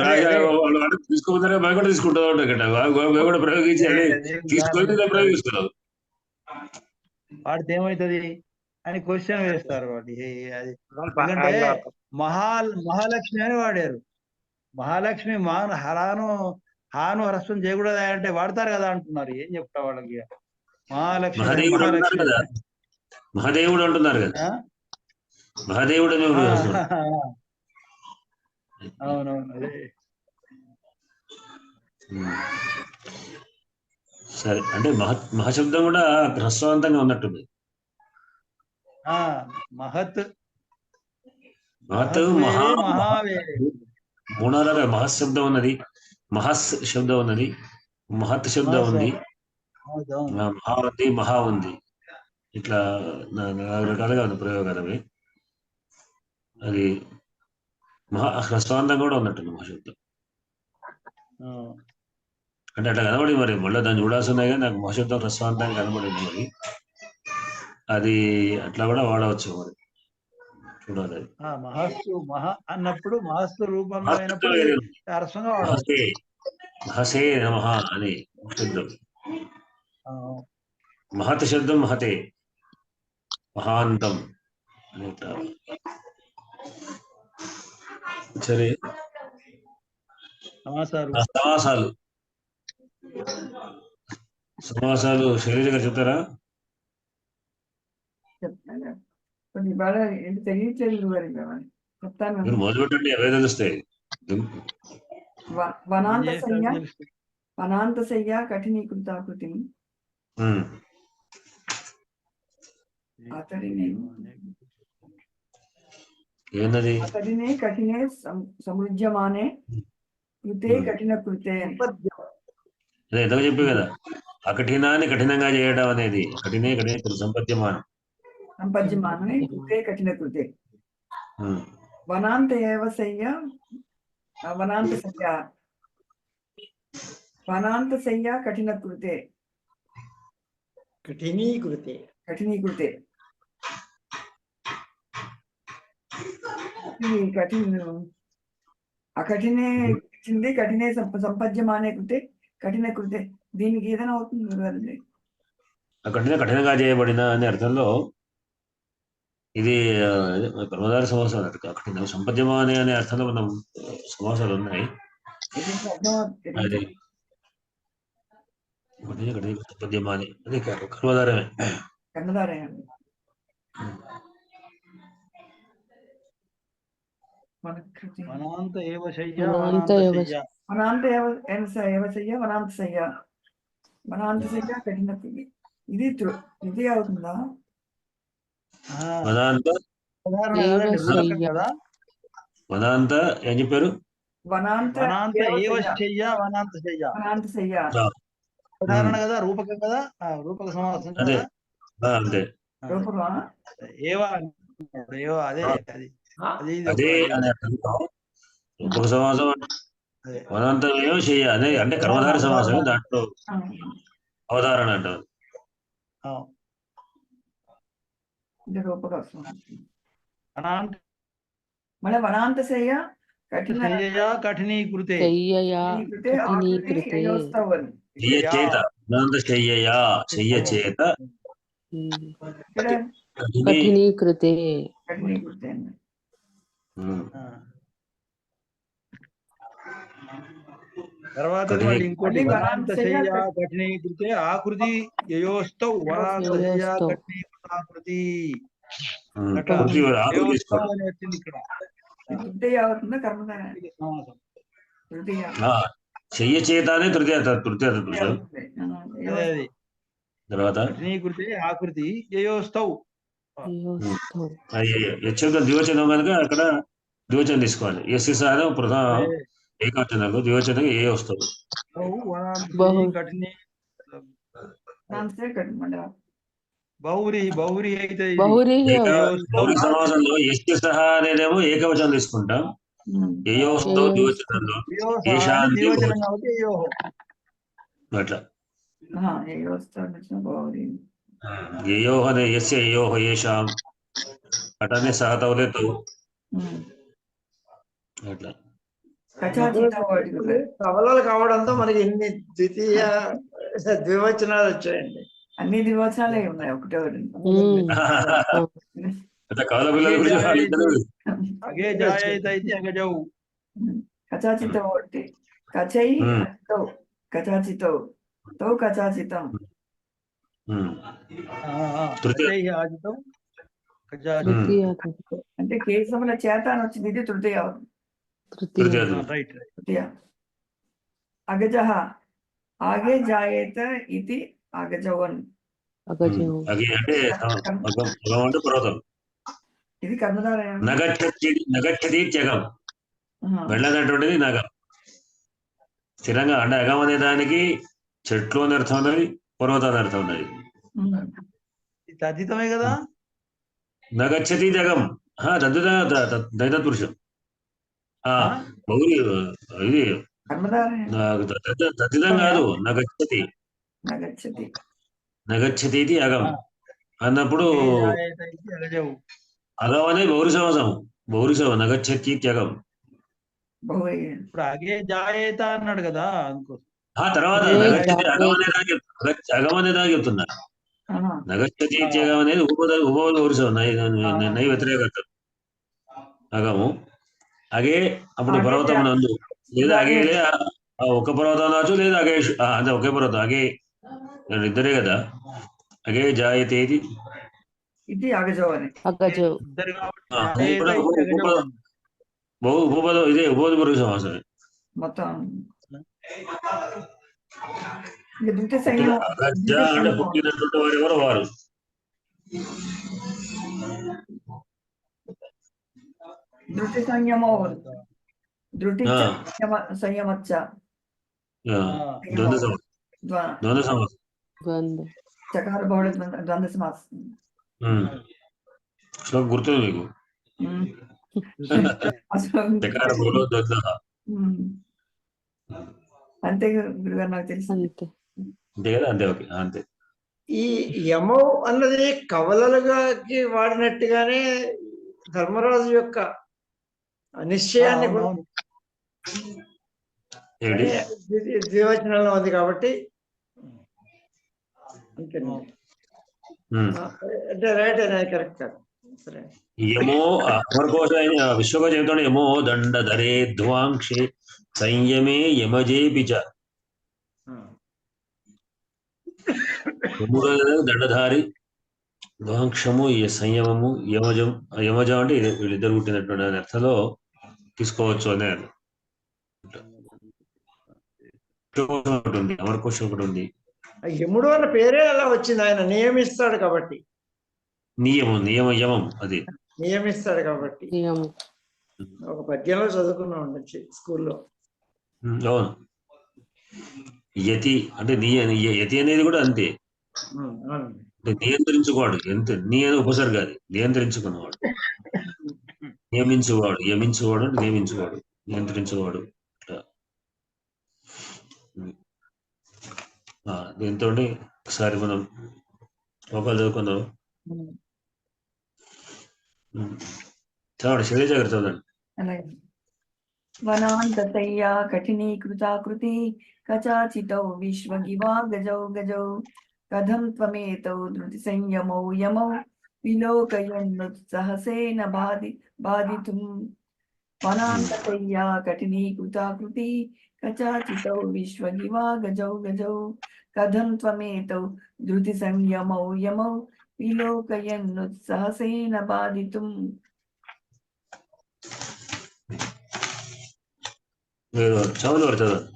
వాళ్ళు వాడు తీసుకోపోతారా మేము కూడా తీసుకుంటా ఉంటాం కదా, మేము కూడా ప్రయోగించాలి తీసుకొని ప్రయోగిస్తున్నాం. వాడితే ఏమవుతుంది అని క్వశ్చన్ వేస్తారు వాడి. అది ఎందుకంటే మహాలక్ష్మి అని వాడారు. మహాలక్ష్మి హాను హ్రస్వం చేయకూడదా అంటే వాడతారు కదా అంటున్నారు. ఏం చెప్తా వాళ్ళకి? మహాలక్ష్మి మహాదేవుడు అంటున్నారు కదా, మహాదేవుడు అవునవును. అదే సరే. అంటే మహాశబ్దం కూడా హ్రస్వవంతంగా ఉన్నట్టుంది. మహత్ మహత్ మూడాల మహాశబ్దం ఉన్నది, మహస్ శబ్దం ఉన్నది, మహత్ శబ్దం ఉంది, మహా ఉంది, మహా ఉంది. ఇట్లా 4 రకాలుగా ఉంది ప్రయోగాలు అవి. అది హ్రస్వాంతం కూడా ఉన్నట్టుంది మహాశబ్దం. అంటే అట్లా కనబడి మరి మళ్ళీ దాన్ని చూడాల్సి ఉన్నాయి కానీ నాకు మహాశబ్దం హ్రస్వాంతంగా కనబడింది. మరి అది అట్లా కూడా వాడవచ్చు మరి, చూడాలి. మహస్సు అన్నప్పుడు మహస్సు రూపంలో అయినప్పుడు హ్రస్వంగా వాడవచ్చు. మహసే నమః అని శబ్దం. మహత్ శబ్దం మహతే, మహాంతం అని. సరే. సమాసాలు శైలజ గారు చెప్తారా? చెప్తాను. కొన్ని బాగా ఏంటి తెలియట్లేదు మరి చెప్తాను. మీరు మొదలు పెట్టండి, అవే తెలుస్తాయి. వనాంతశయ్య కఠినీకృతాకృతి అతడినే కఠినే సమృజ్యమానే కృతే కఠిన కృతే. అదే ఎంతగా చెప్పి కదా, అకఠినాన్ని కఠినంగా చేయడం అనేది కఠినే సంపద్యమానం కృతే కఠిన కృతే. వనాంతశయ్య కఠిన కృతే కఠినీకృతే. అకఠినే ఇచ్చింది, కఠినే సంపద్యమానే కృతే కఠిన కృతే. దీనికి ఏదైనా అవుతుంది? కఠినంగా చేయబడిన అనే అర్థంలో ఇది కర్మధార సమాసం అన్నట్టు. కఠిన సంపద్యమానే అనే అర్థంలో మనం సమాసాలు ఉన్నాయి. అది సంపద్యమానే అది కర్మధారమే. వనాంతశయ్య కఠిన కృతి. ఇది అవుతుందా? వనాంత ఏం చెప్పారు? సాధారణ కదా, రూపకం కదా, రూపక సమాసం కదా. అంతే. అదే అనే అర్థంలో రూపక సమాసం వనాంతం ఏమో చెయ్య అదే అంటే కర్మధార సమాసమే, దాంట్లో అవధారణ అంటారు. మళ్ళీ వనాంతశయ్య కఠినీకృతే కఠినీకృతే. తర్వాత కఠినే మళ్ళీ ఇంకోటి మళ్ళీ వనాంతశయ్య వనాంతశయ్య కఠినీకృతే ఆకృతి యయోస్తౌ వనాంతశయ్య యయోస్తౌ. కఠినీకృతాకృతి అట కృతి ఆకు యయోస్తౌ తీసుకోండి. అని వచ్చింది ఇక్కడ తృతీయ అవుతుందా కర్మధార సమాసం. తృతీయ చెయ్య చేతానే తృతీయ తృతీయ పురుషం. అవుతుంది. అదే అది తర్వాత కఠినీకృతే ఆకృతి యయోస్తౌ యోస్తౌ. యశబ్దం ద్వివచనం కనుక అక్కడ ద్వివచనం తీసుకోవాలి. ఎస్ సాధం ప్రధాన అదే ఏకవచనంలో ద్వివచనం ఏ వస్తుంది. వనాంతశయ్య బహు కఠినీ మళ్ళీ బౌరి అయితే ఇది బహురీహి యయోస్తౌ మౌలిక సమాసంలో ఎస్య సహా అనేదేమో ఏకవచనం తీసుకుంటాం. ఏయోస్తౌ ద్వివచనంలో యయోసహ ఏషా అని అంటే ద్వివచనం బహువచనం. కాబట్టి యయోహో. అట్లా బౌరి ఏయోహ అనే ఎస్య ఏయోహ ఏషాం అటనే సహతవలే తౌ అట్లా. కవలలు కావడంతో మనకి ఎన్ని ద్వితీయ ద్వివచనాలు వచ్చాయండి. అన్ని దివసాలే ఉన్నాయి ఒకటే అంటే కవల పిల్లల గురించి వాళ్ళిద్దరూ అగే జాయేత ఇది అగజౌ కచాచిత ఒకటి కచై అచితౌ కచాచితౌ తౌ కచాచితం తృతీయ ఆజితం కజాజి తృతీయ అంటే కేశముల చేత అని వచ్చింది ఇది తృతీయ తృతీయ రైట్ తృతీయ అగజః ఆగే జాయేత ఇది అగజవన్ అగజం. అగే అంటే అగం అంటే పర్వతం. ఇది కర్మధార నగచ్చతి త్యగం వెళ్ళదటువంటిది నగం. స్థిరంగా అంటే అగం అనే దానికి చెట్లు అని అర్థం ఉన్నది, పర్వతం అని అర్థం ఉన్నది. ఇది తద్దితమే కదా నగచ్చతి జగం దైతత్పురుషం. బౌరి ఇది తద్దితం కాదు. నగచ్చతి నగచ్చతి నగచ్చతి ఇది అగం అన్నప్పుడు జాయేత ఇది అగజౌ అగం అనేది బౌరి సమాసం. బౌరి సమ నగచ్చతి త్యగం. బహువై ఇప్పుడు అగే జాయేత అన్నాడు కదా అందుకోసం తర్వాత నగచ్చతి అగం అనే దాకా చెప్తున్నా. నగచ్చతి త్యగం అనేది ఉపౌరుషం నై వ్యతిరేకత అగము. అగే అప్పుడు పర్వతం నందు లేదా అగేలే ఒక పర్వతం అనొచ్చు లేదా అగే అంటే ఒకే పర్వతం అగే ఇద్దరే కదా. అగే జాయతేది ఇది అగజవ అని అగజం. ఇద్దరు కాబట్టి జాయేత ఇది అగజౌ ఉపపదం ఇదే ఉపోధి పురుష సమాసమే. మొత్తం ద్వితీయ సంయమం అగజ అంటే పుట్టినటువంటి వారు ఎవరు వారు. ధృతి సంయమో ధృతి సంయమచ్చ ద్వంద్వ సమాసం. ద్వంద్వ సమాసం. ద్వంద్వ. చకార బహుళ ద్వంద్వ సమాసం శ్లోకం గుర్తుంది మీకు. చకార బహుళ ద్వంద్వ. అంతే గురుగారు నాకు తెలుసు అంతే. అంతే కదా. అంతే ఓకే అంతే. ఈ యమౌ అన్నది కవలలుగా వాడినట్టుగానే ధర్మరాజు యొక్క నిశ్చయాన్ని కూడా ఏంటి ద్వివచనంలో ఉంది కాబట్టి అంతేనండి. అంటే రైట్ అనేది కరెక్ట్ కాదు. సరే యమో అమరకోశ విశ్వకోశ చెబుతాడు. యమో దండధరే ధ్వాంక్షే సంయమే యమజేపి చ. యముడు దండధారి, ధ్వాంక్షము సంయమము, యమజం అంటే వీళ్ళిద్దరు పుట్టినటువంటి అనే అర్థంలో తీసుకోవచ్చు అనే ఒకటి ఉంది. అమరకోశం ఒకటి ఉంది. యముడు అన్న పేరే అలా వచ్చింది. ఆయన నియమిస్తాడు కాబట్టి యమం అది నియమిస్తాడు కాబట్టి. నియమం. ఒక పద్యంలో చదువుకున్నాం ఉండొచ్చు స్కూల్లో. అవును. యతి అంటే యతి అనేది కూడా అంతే. నియంత్రించుకోవాడు. ఎంత నీ అని ఉపసర్గ అది. నియంత్రించుకున్నవాడు, నియమించువాడు, యమించువాడు అంటే నియమించువాడు, నియంత్రించువాడు. దీంతో ఒకసారి మనం శ్లోకాలు చదువుకుందాం. చదవండి. శైలజ గారు చదవండి. అలాగే వనాంతశయ్యా కఠినీకృతాకృతి కచాచితౌ విశ్వగివా గజౌ గజౌ కథం త్వమేతౌ ధృతి సంయమౌ యమౌ విలోకయన్నుత్సహసేన బాధితుం వనాంతశయ్యా కఠినీకృతాకృతి కచాచితౌ విశ్వగివా గజౌ గజౌ కథం త్వమేతౌ ధృతి సంయమౌ యమౌ విలోకయన్నుత్సాహసేన బాధితుం. మీరు చదువు చదవండి.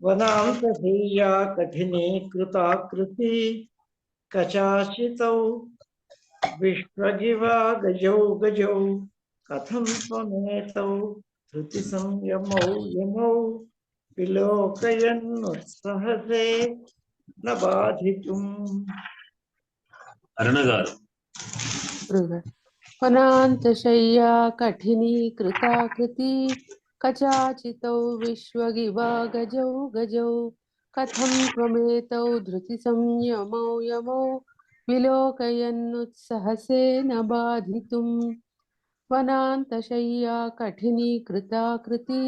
వనాంతశయ్యా కఠినీకృతాకృతి కచాచితౌ విశ్వగివా గజౌ గజౌ కథం త్వమేతౌ ధృతి సంయమౌ యమౌ విలోకయన్నుత్సాహసే న బాధితుం. అరుణ గారు. వనాంతశయ్యా కఠినీకృతాకృతి కచాచితౌ విశ్వగివా గజౌ గజౌ కథం త్వమేతౌ ధృతి సంయమౌ యమౌ విలోకయన్నుత్సాహసేన బాధితుం. వనాంతశయ్యా కఠినీకృతాకృతి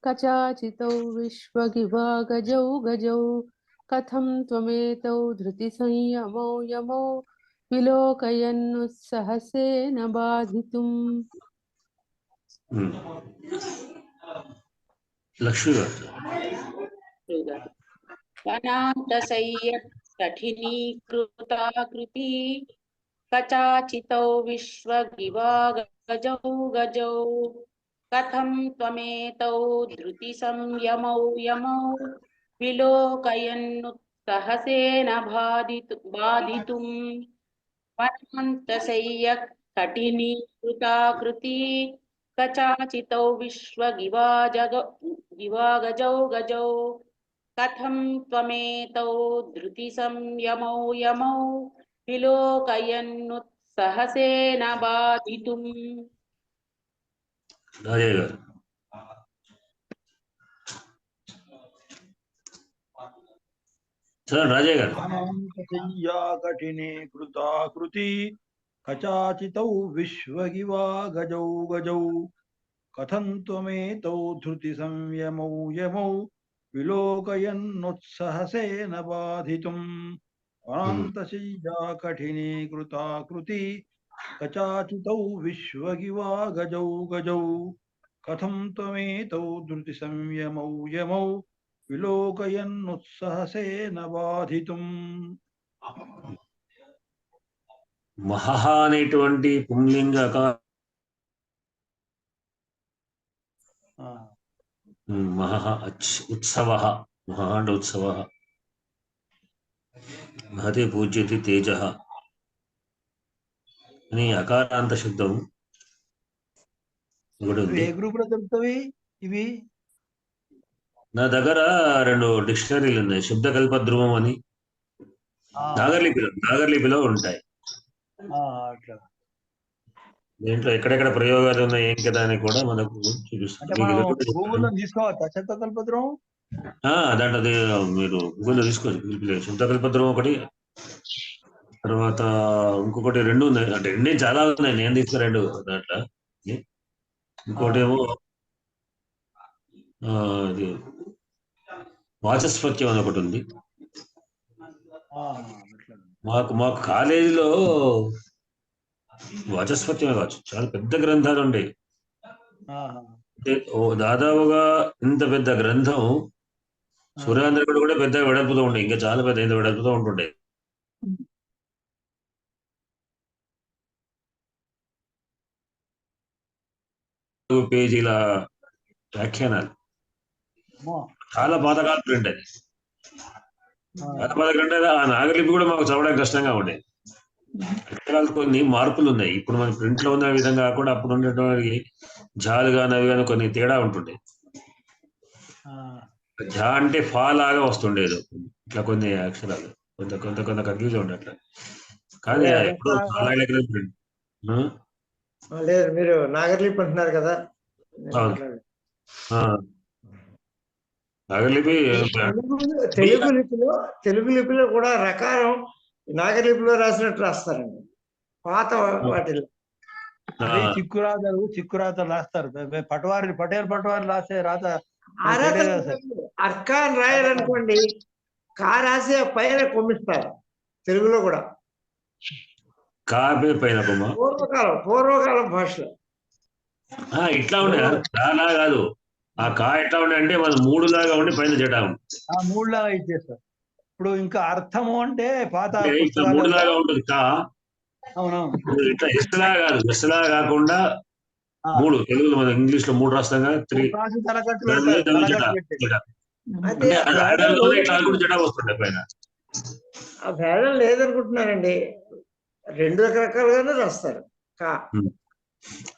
కచాచితౌ విశ్వగివా గజౌ గజౌ కథం త్వమేతౌ ధృతి సంయమౌ యమౌ విలోకయన్నుత్సాహసేన బాధితుం. లక్ష్మి గారు. వనాంతశయ్య కఠినీకృతాకృతి కచాచితౌ విశ్వగివా గజౌ గజౌ కథం త్వమేతౌ ధృతి సంయమౌ యమౌ విలోకయన్నుత్సాహసేన బాధితుం. వనాంతశయ్య కఠినీకృతాకృతి కచాచితౌ విశ్వగివా గజౌ గజౌ కథం త్వమేతౌ ధృతి సంయమౌ యమౌ విలోకయన్నుత్సాహసేన బాధితుం. రాజయ్య గారు. చదవండి రాజయ్య గారు. వనాంతశయ్యా కఠినీకృతాకృతి కచాచితౌ విశ్వగివా గజౌ గజౌ కథం త్వమేతౌ ధృతి సంయమౌ యమౌ విలోకయన్నుత్సాహసేన బాధితుం. వనాంతశయ్యా కఠినీకృతాకృతి కచాచితౌ విశ్వగివా గజౌ గజౌ కథం త్వమేతౌ ధృతి సంయమౌ యమౌ విలోకయన్నుత్సాహసేన బాధితుం. మహః అనేటువంటి పుంలింగ మహః ఉత్సవ. మహః అంటే ఉత్సవ. మహతే పూజ్యతి తేజ అని అకారాంత శబ్దం ఒకటి ఉంది. ఏ గ్రూప్ లో దొరుకుతాయి ఇవి? నా దగ్గర 2 డిక్షనరీలు ఉన్నాయి. శబ్దకల్ప ధ్రువం అని నాగర్లిపిలో ఉంటాయి. అట్లా దీంట్లో ఎక్కడెక్కడ ప్రయోగాలు ఉన్నాయి ఏం కదా అని కూడా మనకు చూపిస్తుంది. గూగుల్లో తీసుకోవచ్చా శబ్దకల్ప ధ్రువం? దాంట్లో మీరు గూగుల్లో తీసుకోవచ్చు. శబ్దకల్ప ధ్రువం ఒకటి, తర్వాత ఇంకొకటి 2 ఉన్నాయి. అంటే 2 చాలా ఉన్నాయి, నేను తీసుకున్న 2 దాంట్లో. ఇంకోటి ఏమో ఇది వాచస్పత్యం అని ఒకటి ఉంది. మాకు కాలేజీలో వాచస్పత్యమే కావచ్చు, చాలా పెద్ద గ్రంథాలు ఉండేవి. దాదాపుగా ఇంత పెద్ద గ్రంథం సూర్యాంధ్రుడు కూడా పెద్ద వెడల్పుతో ఉండే, ఇంకా చాలా పెద్ద ఇంత వెడల్పుతో ఉంటుండే. పేజీల వ్యాఖ్యానాలు, చాలా పాతకాల ప్రింట్ అది. ఆ నాగలిపి కూడా మాకు చదవడానికి కష్టంగా ఉండేది. అక్షరాలు కొన్ని మార్పులు ఉన్నాయి. ఇప్పుడు మన ప్రింట్ లో ఉన్న విధంగా కాకుండా అప్పుడు ఉండేటువంటి జాలు కానీ అవి కానీ కొన్ని తేడా ఉంటుండే. జా అంటే ఫా లాగా వస్తుండేది ఇట్లా కొన్ని అక్షరాలు, కొంత కొంత కొంత కన్ఫ్యూజ్ ఉండే అట్లా. కానీ ఎప్పుడు ప్రింట్ లేదు, మీరు నాగర్లిపి అంటున్నారు కదా. నాగలిపి తెలుగు లిపిలో కూడా రకారం నాగలిపిలో రాసినట్టు రాస్తారండి పాత వాటిలో. చిక్కురాతలు రాస్తారు. పటేల్ పటవారి రాసే రాత అర్కాన్ రాయాలనుకోండి, కా రాసే పైన కొమ్మిస్తారు తెలుగులో కూడా. కాపే పైన పూర్వకాలం భాషలో ఇట్లా ఉండే రా కాదు, ఆ కా ఎట్లా ఉండే అంటే మన 3 లాగా ఉండి పైన జటా ఉంది. ఆ 3 లాగా ఇచ్చేస్తారు. ఇప్పుడు ఇంకా అర్థము అంటే పాత ఇట్లా 3 లాగా ఉంటుంది కా. అవునవును. ఇట్లా ఎస్లా కాదు, ఎస్లా కాకుండా 3 తెలుగులో మనం ఇంగ్లీష్ లో 3 రాస్తాం కదా, 3 తలకట్టు పెడతారు, జట. అయితే అంటే ఆ అది భేదం ఇట్లా కూడా జట వస్తుండే పైన. ఆ భేదం లేదనుకుంటున్నానండి. 2 రకరకాలుగానే రాస్తారు కా.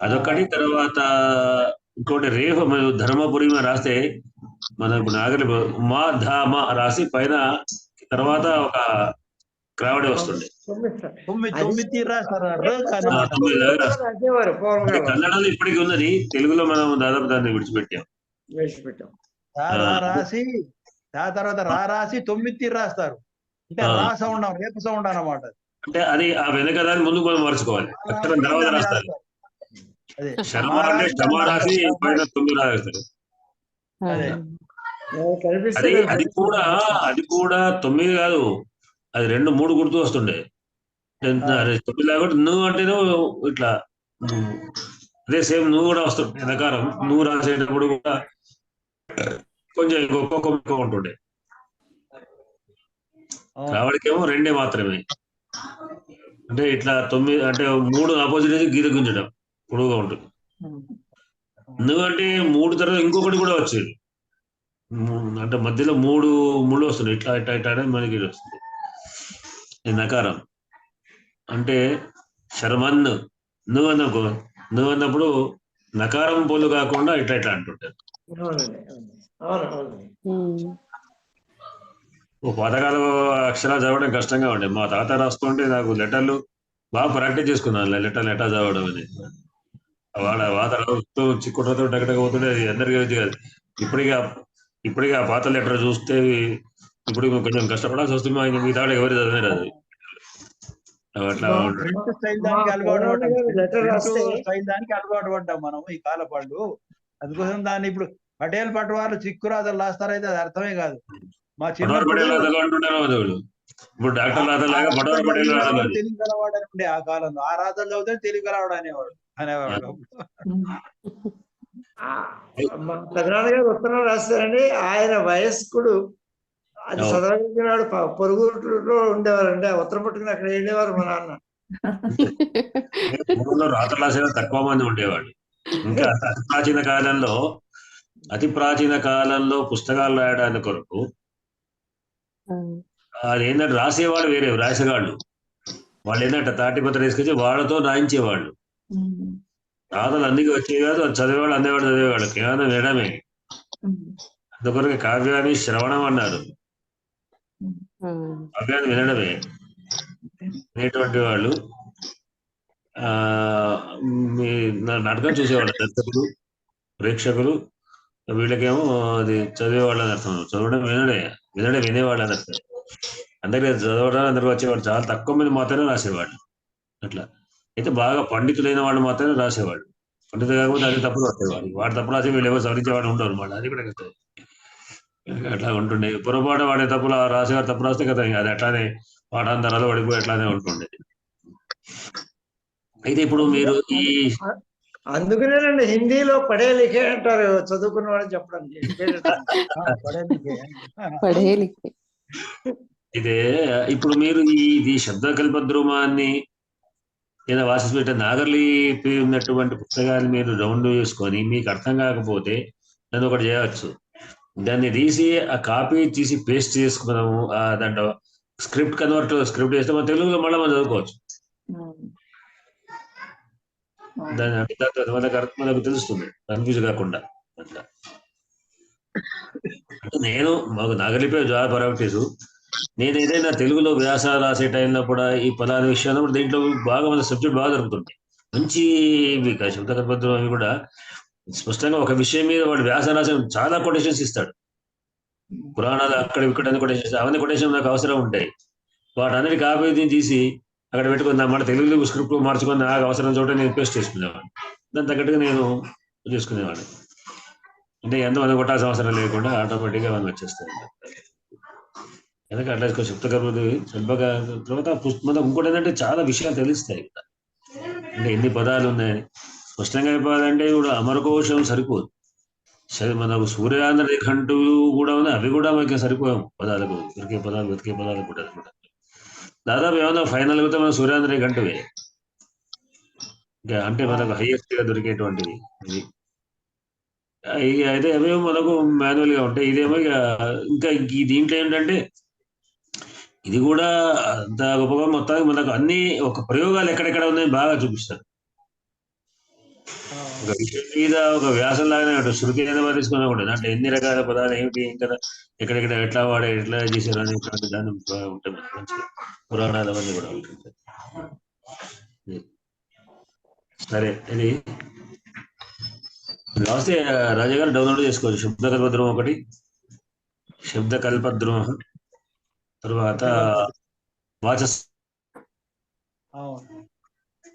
అదొకటి. తర్వాత ఇంకోటి రేఫ్ ధర్మపురి రాస్తే మన ఇప్పుడు నాగలి మా ధ మా రాసి పైన తర్వాత ఒక క్రావడే వస్తుంది. 9 రాస్తారు. రాసేవారు పూర్వకాలం. కన్నడలో ఇప్పటికీ ఉన్నది, తెలుగులో మనం దాదాపు దాన్ని విడిచిపెట్టాం. రాసి ఆ తర్వాత రాసి 9 రాస్తారు. అంటే రా సౌండ్, రేపు సౌండ్ అన్నమాట. అంటే అది ఆ వెనక దాన్ని ముందుకు మనం మర్చుకోవాలి, అక్షరం తర్వాత రాస్తారు. శర్మ అంటే శమ రాసి పైన 9 రాస్తారు. అది కూడా 9 కాదు, అది 2 3 గుర్తు వస్తుండే. 9 కాబట్టి నువ్వు అంటే ఇట్లా అదే సేమ్ నువ్వు కూడా వస్తుండే వెనకారం. నువ్వు రాసేటప్పుడు కూడా కొంచెం ఒక్కొక్క ఉంటుండే. రావడికేమో 2 మాత్రమే. అంటే ఇట్లా 9 అంటే 3 ఆపోజిట్ గీత గుంజడం పొడుగుగా ఉంటుంది. నువ్వు అంటే 3 తర్వాత ఇంకొకటి కూడా వచ్చేది, అంటే మధ్యలో 3 ముళ్ళు వస్తుంది, ఇట్లా ఇట్లా ఇట్లా అనేది మనకి వస్తుంది. నకారం అంటే శర్మన్ నువ్వు అన్నకు, నువ్వు అన్నప్పుడు నకారం పోలు కాకుండా ఇట్లా ఇట్లా అంటుంటారు. పాతకాల అక్షరాలు చదవడం కష్టంగా ఉండే. మా తాత రాస్తుంటే నాకు లెటర్లు బాగా ప్రాక్టీస్ చేసుకున్నాను, లెటర్లు ఎట్లా చదవడం అని. వాళ్ళ వాత చిక్కుటతో టగటగా పోతుండే, అందరికీ వచ్చి కాదు. ఇప్పటికీ ఆ పాత లెటర్ చూస్తే ఇప్పుడు కొంచెం కష్టపడాల్సి వస్తుంది. మీ తాడు ఎవరు చదివారు అది అట్లా అలవాటు పడ్డాం మనం ఈ కాల పాటు. అందుకోసం దాన్ని ఇప్పుడు పటేల్ పట్వాళ్ళు చిక్కురాతలు రాస్తారైతే అది అర్థమే కాదు. మా చిన్నప్పుడు ఇప్పుడు డాక్టర్ తెలుగు గలవాడు ఉండే ఆ కాలంలో. ఆ రాతలు చదివితే తెలుగు గలవాడు అనేవాడు. మా పెదనాన్నగారు ఉత్తరం రాస్తారండి. ఆయన వయస్కుడు, అది చదవగలిగినాడు. పొరుగులో ఉండేవారండి. ఆ ఉత్తరం పట్టుకుని అక్కడ వెళ్ళేవారు మా నాన్న. రాతలు రాసేవారు తక్కువ మంది ఉండేవాడు. ఇంకా అతి ప్రాచీన కాలంలో పుస్తకాలు రాయడానికి కొరకు అది ఏంటంటే రాసేవాళ్ళు వేరే, రాసేవాళ్ళు వాళ్ళు ఏంటంటే తాటిపత్ర తీసుకొచ్చి వాళ్ళతో రాయించేవాళ్ళు. రాతలు అందుకే వచ్చేవి కాదు, అది చదివేవాళ్ళు చదివేవాళ్ళు కేవలం వినడమే. అందుకొరకు కావ్యాన్ని శ్రవణం అన్నారు, కావ్యాన్ని వినడమే. అనేటువంటి వాళ్ళు నాటకం చూసేవాళ్ళు దర్శకులు, ప్రేక్షకులు. వీళ్ళకేమో అది చదివేవాళ్ళు అని అర్థం, చదవడం వినేవాళ్ళు అని అర్థం. అందరికీ చదవడానికి అందరికి వచ్చేవాళ్ళు చాలా తక్కువ మంది మాత్రమే రాసేవాళ్ళు. అట్లా అయితే బాగా పండితులైన వాళ్ళు మాత్రమే రాసేవాళ్ళు. పండితులు కాకపోతే అది తప్పులు రాసేవాళ్ళు. వాడు తప్పు రాసి వీళ్ళు ఎవరు సవరించేవాడు ఉండరు మళ్ళీ, అది కూడా కదా. అట్లా ఉంటుండే. పొరపాటు వాడే తప్పులు రాసేవాడు తప్పు రాస్తే కదా అది అట్లానే పాఠాంతరాలు పడిపోయి అట్లానే ఉంటుండే. అయితే ఇప్పుడు మీరు ఈ అందుకనేనండి హిందీలో పడే లిఖే అంటారు చదువుకున్న వాడు చెప్పడానికి. ఇదే ఇప్పుడు మీరు ఇది శబ్దకల్పద్రుమాన్ని లేదా వాసిస్పేట నాగర్లిపి ఉన్నటువంటి పుస్తకాలు మీరు రౌండ్ చేసుకొని మీకు అర్థం కాకపోతే దాన్ని ఒకటి చేయవచ్చు. దాన్ని తీసి ఆ కాపీ తీసి పేస్ట్ చేసుకున్నాము, దాంట్లో స్క్రిప్ట్ చేస్తే మన తెలుగులో మళ్ళీ మనం చదువుకోవచ్చు. దాని మనకు తెలుస్తుంది కన్ఫ్యూజ్ కాకుండా. అట్లా అంటే మాకు నాగలిపి చాలా ప్రాక్టీసు. నేను ఏదైనా తెలుగులో వ్యాసాలు రాసే టైంలో కూడా ఈ పదాల విషయంలో కూడా దీంట్లో బాగా మన సబ్జెక్ట్ బాగా జరుగుతుంది. మంచి శబ్దకల్పద్రం అవి కూడా స్పష్టంగా ఒక విషయం మీద వాడు వ్యాసం రాసే చాలా కొటేషన్స్ ఇస్తాడు. పురాణాలు అక్కడ ఇక్కడ అన్ని కొటేషన్స్, అవన్నీ కొటేషన్ నాకు అవసరం ఉంటాయి. వాటన్నిటి కాపీ తీసి అక్కడ పెట్టుకుని మన తెలుగు స్క్రిప్ట్ మార్చుకొని నాకు అవసరం చోట నేను పేస్ట్ చేసుకునేవాడిని. దాని తగ్గట్టుగా నేను చేసుకునేవాడిని. అంటే ఎంతమంది కొట్టాల్సిన అవసరం లేకుండా ఆటోమేటిక్గా మనం వచ్చేస్తాయి. ఎందుకంటే అట్లా శబ్దకల్పగా తర్వాత ఇంకోటి ఏంటంటే చాలా విషయాలు తెలుస్తాయి. అంటే ఎన్ని పదాలు ఉన్నాయి, స్పష్టంగా అయిపోవాలంటే కూడా అమరకోశం సరిపోదు. మనకు సూర్యాంధ్ర రేఖంటూ కూడా ఉంది, అవి కూడా మనకి సరిపోయాము పదాలకు, వెతికే పదాలు కూడా దాదాపు ఏమన్నా ఫైనల్ అయితే మన సూర్యాంధ్ర రేఖంటువే ఇంకా, అంటే మనకు హైయెస్ట్ గా దొరికేటువంటిది ఇది. అయితే అవేమో మనకు మాన్యువల్ గా ఉంటాయి. ఇదేమో ఇంకా ఈ దీంట్లో ఏంటంటే ఇది కూడా అంత గొప్పగా మొత్తానికి మనకు అన్ని ఒక ప్రయోగాలు ఎక్కడెక్కడ ఉన్నాయని బాగా చూపిస్తారు. ఒక విషయం మీద ఒక వ్యాసం లాగానే ఉంటుంది, శృతి అనేది తీసుకున్నా ఉంటుంది. అంటే ఎన్ని రకాల పదాలు ఏమిటి, ఇంకా ఎక్కడెక్కడ ఎట్లా వాడే ఎట్లా చేశారు అనేటువంటి దాన్ని ఉంటుంది మంచిగా, పురాణాలు అవన్నీ కూడా ఉంటుంది. సరే, ఇది రాస్తే రాజా గారు డౌన్లోడ్ చేసుకోవచ్చు. శబ్దకల్పద్రోహం ఒకటి, శబ్దకల్పద్రోహం, తర్వాత వాచస్.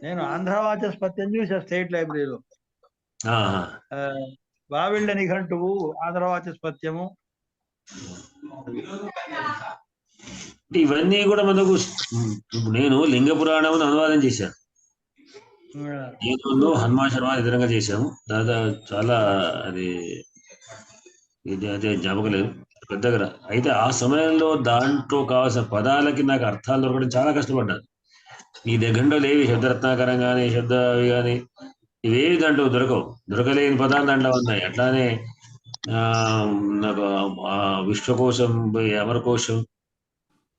నేను ఆంధ్ర వాచస్పత్యం చూసా స్టేట్ లైబ్రరీలో. బావిళ్ళ నిఘంటువు, ఆంధ్ర వాచస్పత్యము, ఇవన్నీ కూడా మనకు నేను లింగ పురాణం అనువాదం చేశాను. నేను హనుమాన్ శర్మ ఇతరంగా చేశాము. దాదాపు చాలా అది అదే జ్ఞాపకం లేదు పెద్దగా. అయితే ఆ సమయంలో దాంట్లో కావాల్సిన పదాలకి నాకు అర్థాలు దొరకడం చాలా కష్టపడ్డాను. ఈ దగ్గంలో లేవి శబ్దరత్నాకరం కానీ శబ్దవి కానీ ఇవేవి దాంట్లో దొరకలేని పదాలు దాంట్లో ఉన్నాయి. అట్లానే నాకు విశ్వకోశం, అమరకోశం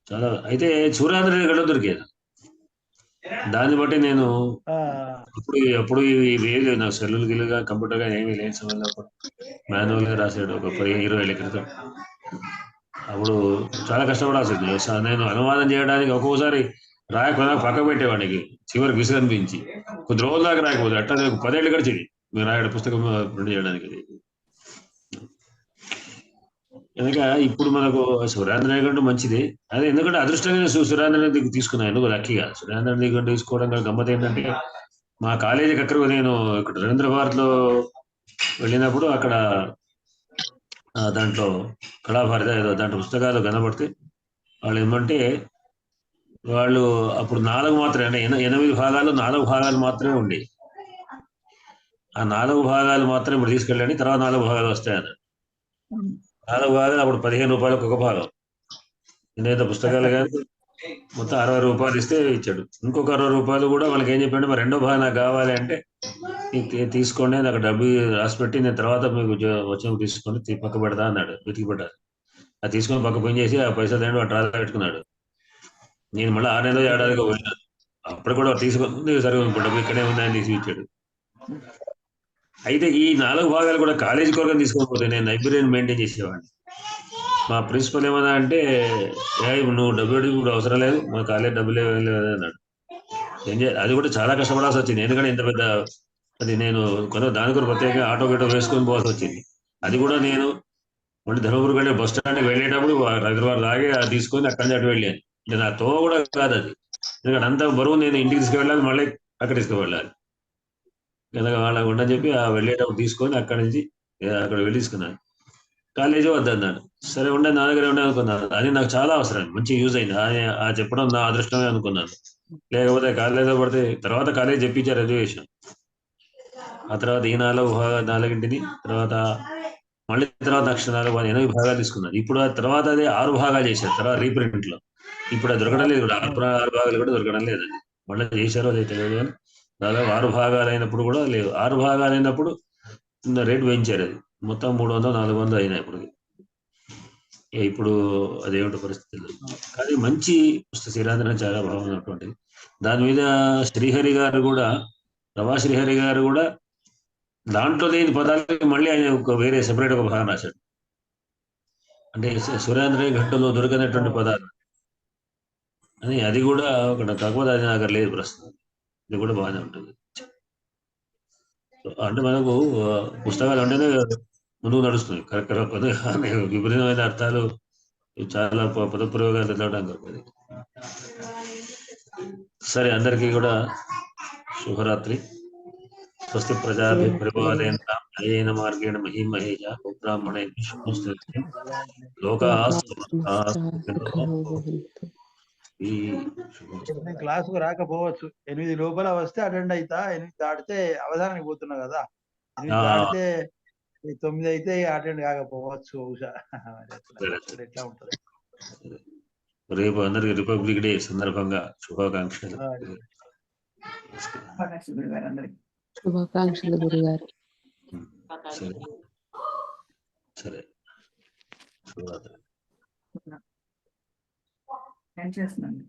చాలా. అయితే సూర్యాంధ్ర రేఖలో దొరికేది. దాన్ని బట్టి నేను అప్పుడు ఇవేవి నాకు సెల్లులు గిల్లుగా కంప్యూటర్ గా ఏమీ లేని సమయంలో మాన్యువల్ గా రాసాడు ఒక 20 ఏళ్ళ క్రితం. అప్పుడు చాలా కష్టపడాల్సింది. నేను అనువాదం చేయడానికి ఒక్కొక్కసారి రాయకుండా పక్క పెట్టేవాడికి, చివరికి విసుగు అనిపించి కొద్ది రోజుల దాకా రాయకపోతే అట్లా 10 ఏళ్ళు గడిచింది మీరు రాయడం పుస్తకం ప్రింట్ చేయడానికి. కనుక ఇప్పుడు మనకు సూర్యాంధ్ర రేఖ మంచిది. అదే ఎందుకంటే అదృష్టంగా సూర్యాంధ్ర రేఖ తీసుకున్నాను. ఎందుకు లక్కీగా సూర్యాంధ్ర రేఖ తీసుకోవడం గమ్మత్ ఏంటంటే, మా కాలేజీకి అక్కడ నేను ఇక్కడ రవీంద్ర భారత్ లో వెళ్ళినప్పుడు అక్కడ దాంట్లో కళాభారత ఏదో దాంట్లో పుస్తకాలు కనబడితే వాళ్ళు ఏమంటే వాళ్ళు అప్పుడు 4 మాత్రమే, 8 భాగాలు 4 భాగాలు మాత్రమే ఉండి, ఆ 4 భాగాలు మాత్రం ఇప్పుడు తీసుకెళ్ళండి, తర్వాత 4 భాగాలు వస్తాయని. 4 భాగాలు అప్పుడు 15 రూపాయలకు ఒక భాగం. నేనైతే పుస్తకాలు కానీ మొత్తం 60 రూపాయలు ఇస్తే ఇచ్చాడు. ఇంకొక 60 రూపాయలు కూడా వాళ్ళకి ఏం చెప్పండి, మరి రెండో భాగం నాకు కావాలి అంటే తీసుకోండి, నాకు డబ్బు రాసి పెట్టి నేను తర్వాత మీకు వచ్చిన తీసుకొని పక్క పెడతా అన్నాడు. వెతికి పెట్టారు. అది తీసుకొని పక్క పని చేసి ఆ పైసలు తిండి వాడు ట్రాలా పెట్టుకున్నాడు. నేను మళ్ళీ 6 నెలలు ఏడాదిగా పోయినాను. అప్పుడు కూడా తీసుకొని సరే డబ్బు ఇక్కడే ఉందని తీసి ఇచ్చాడు. అయితే ఈ 4 భాగాలు కూడా కాలేజీ కొరకు తీసుకోకపోతే నేను లైబ్రరీని మెయింటైన్ చేసేవాడిని. మా ప్రిన్సిపల్ ఏమన్నా అంటే, నువ్వు డబ్బు ఇప్పుడు అవసరం లేదు, మా కాలేజ్ డబ్బులు లేదు అన్నాడు. అది కూడా చాలా కష్టపడాల్సి వచ్చింది. ఎందుకంటే ఇంత పెద్ద అది నేను దాని కొరకు ప్రత్యేకంగా ఆటో గేటో వేసుకొని పోవాల్సి వచ్చింది. అది కూడా నేను మళ్ళీ ధర్మపురికి వెళ్ళే బస్ స్టాండ్కి వెళ్ళేటప్పుడు హైదరాబాద్ లాగే తీసుకొని అక్కడి నుంచి అటు వెళ్ళాను. నా తో కూడా కాదు అది, ఎందుకంటే అంత బరువు నేను ఇంటికి తీసుకువెళ్ళాలి, మళ్ళీ అక్కడ తీసుకువెళ్ళాలి కనుక వాళ్ళకి ఉండని చెప్పి ఆ వెళ్ళేటప్పుడు తీసుకొని అక్కడి నుంచి అక్కడ వెళ్ళి తీసుకున్నాను. కాలేజీ వద్దన్నాడు. సరే ఉండే నా దగ్గర ఉండే అనుకున్నాను. అది నాకు చాలా అవసరం, మంచి యూజ్ అయింది. ఆ చెప్పడం నా అదృష్టమే అనుకున్నాను. లేకపోతే కాలేజీలో పడితే తర్వాత కాలేజీ చెప్పించారు రిజర్వేషన్. ఆ తర్వాత ఈ 4 తర్వాత మళ్ళీ తర్వాత అక్షరాలు 8 భాగాలు తీసుకున్నారు. ఇప్పుడు ఆ తర్వాత అదే 6 భాగాలు చేశారు తర్వాత రీప్రింట్ లో. ఇప్పుడు అది దొరకడం లేదు, 6 భాగాలు కూడా దొరకడం లేదు. అది మళ్ళీ చేశారో అది తెలియదు కానీ దాదాపు 6 భాగాలు అయినప్పుడు కూడా లేవు. 6 భాగాలు అయినప్పుడు రేటు పెంచారు. అది మొత్తం 300-400 అయినాయి ఇప్పుడు అదేమిటో పరిస్థితులు. కానీ మంచి శ్రీరాంధ్ర చాలా బాగున్నటువంటిది. దాని మీద శ్రీహరి గారు కూడా, రవా శ్రీహరి గారు కూడా దాంట్లో లేని పదాలకి మళ్ళీ ఆయన వేరే సెపరేట్ ఒక భాగం రాశాడు. అంటే సూర్యాంధ్ర ఘట్టంలో దొరకనటువంటి పదాలు అని, అది కూడా ఒక కాకపోతే అది నాకు లేదు ప్రస్తుతం. ఇది కూడా బాగానే ఉంటుంది. అంటే మనకు పుస్తకాలు అంటేనే ముందుకు నడుస్తుంది. కరెక్ట్ విపరీతమైన అర్థాలు చాలా పద ప్రయోగాలు చదవడానికి. సరే, అందరికీ కూడా శుభరాత్రి. స్వస్తి ప్రజాభి పరిపాలయంతాం న్యాయేన మార్గేణ మహీమహేష గోబ్రాహ్మణేభ్యః శుభమస్తు. లోకాః సమస్తాః సుఖినో భవంతు. నేను క్లాసుకు రాకపోవచ్చు. 8 లోపల వస్తే అటెండ్ అవుతా. 8 దాటితే అవధానానికి పోతున్నా కదా. 8 దాటితే 9 అయితే అటెండ్ కాకపోవచ్చు బహుశా. ఎట్లా ఉంటది? రేపు అందరికి రిపబ్లిక్ డే సందర్భంగా శుభాకాంక్షలు. గురుగారు అందరికి శుభాకాంక్షలు గురుగారు. సరే సరే శుభరాత్రి. నేను చేస్తున్నాను.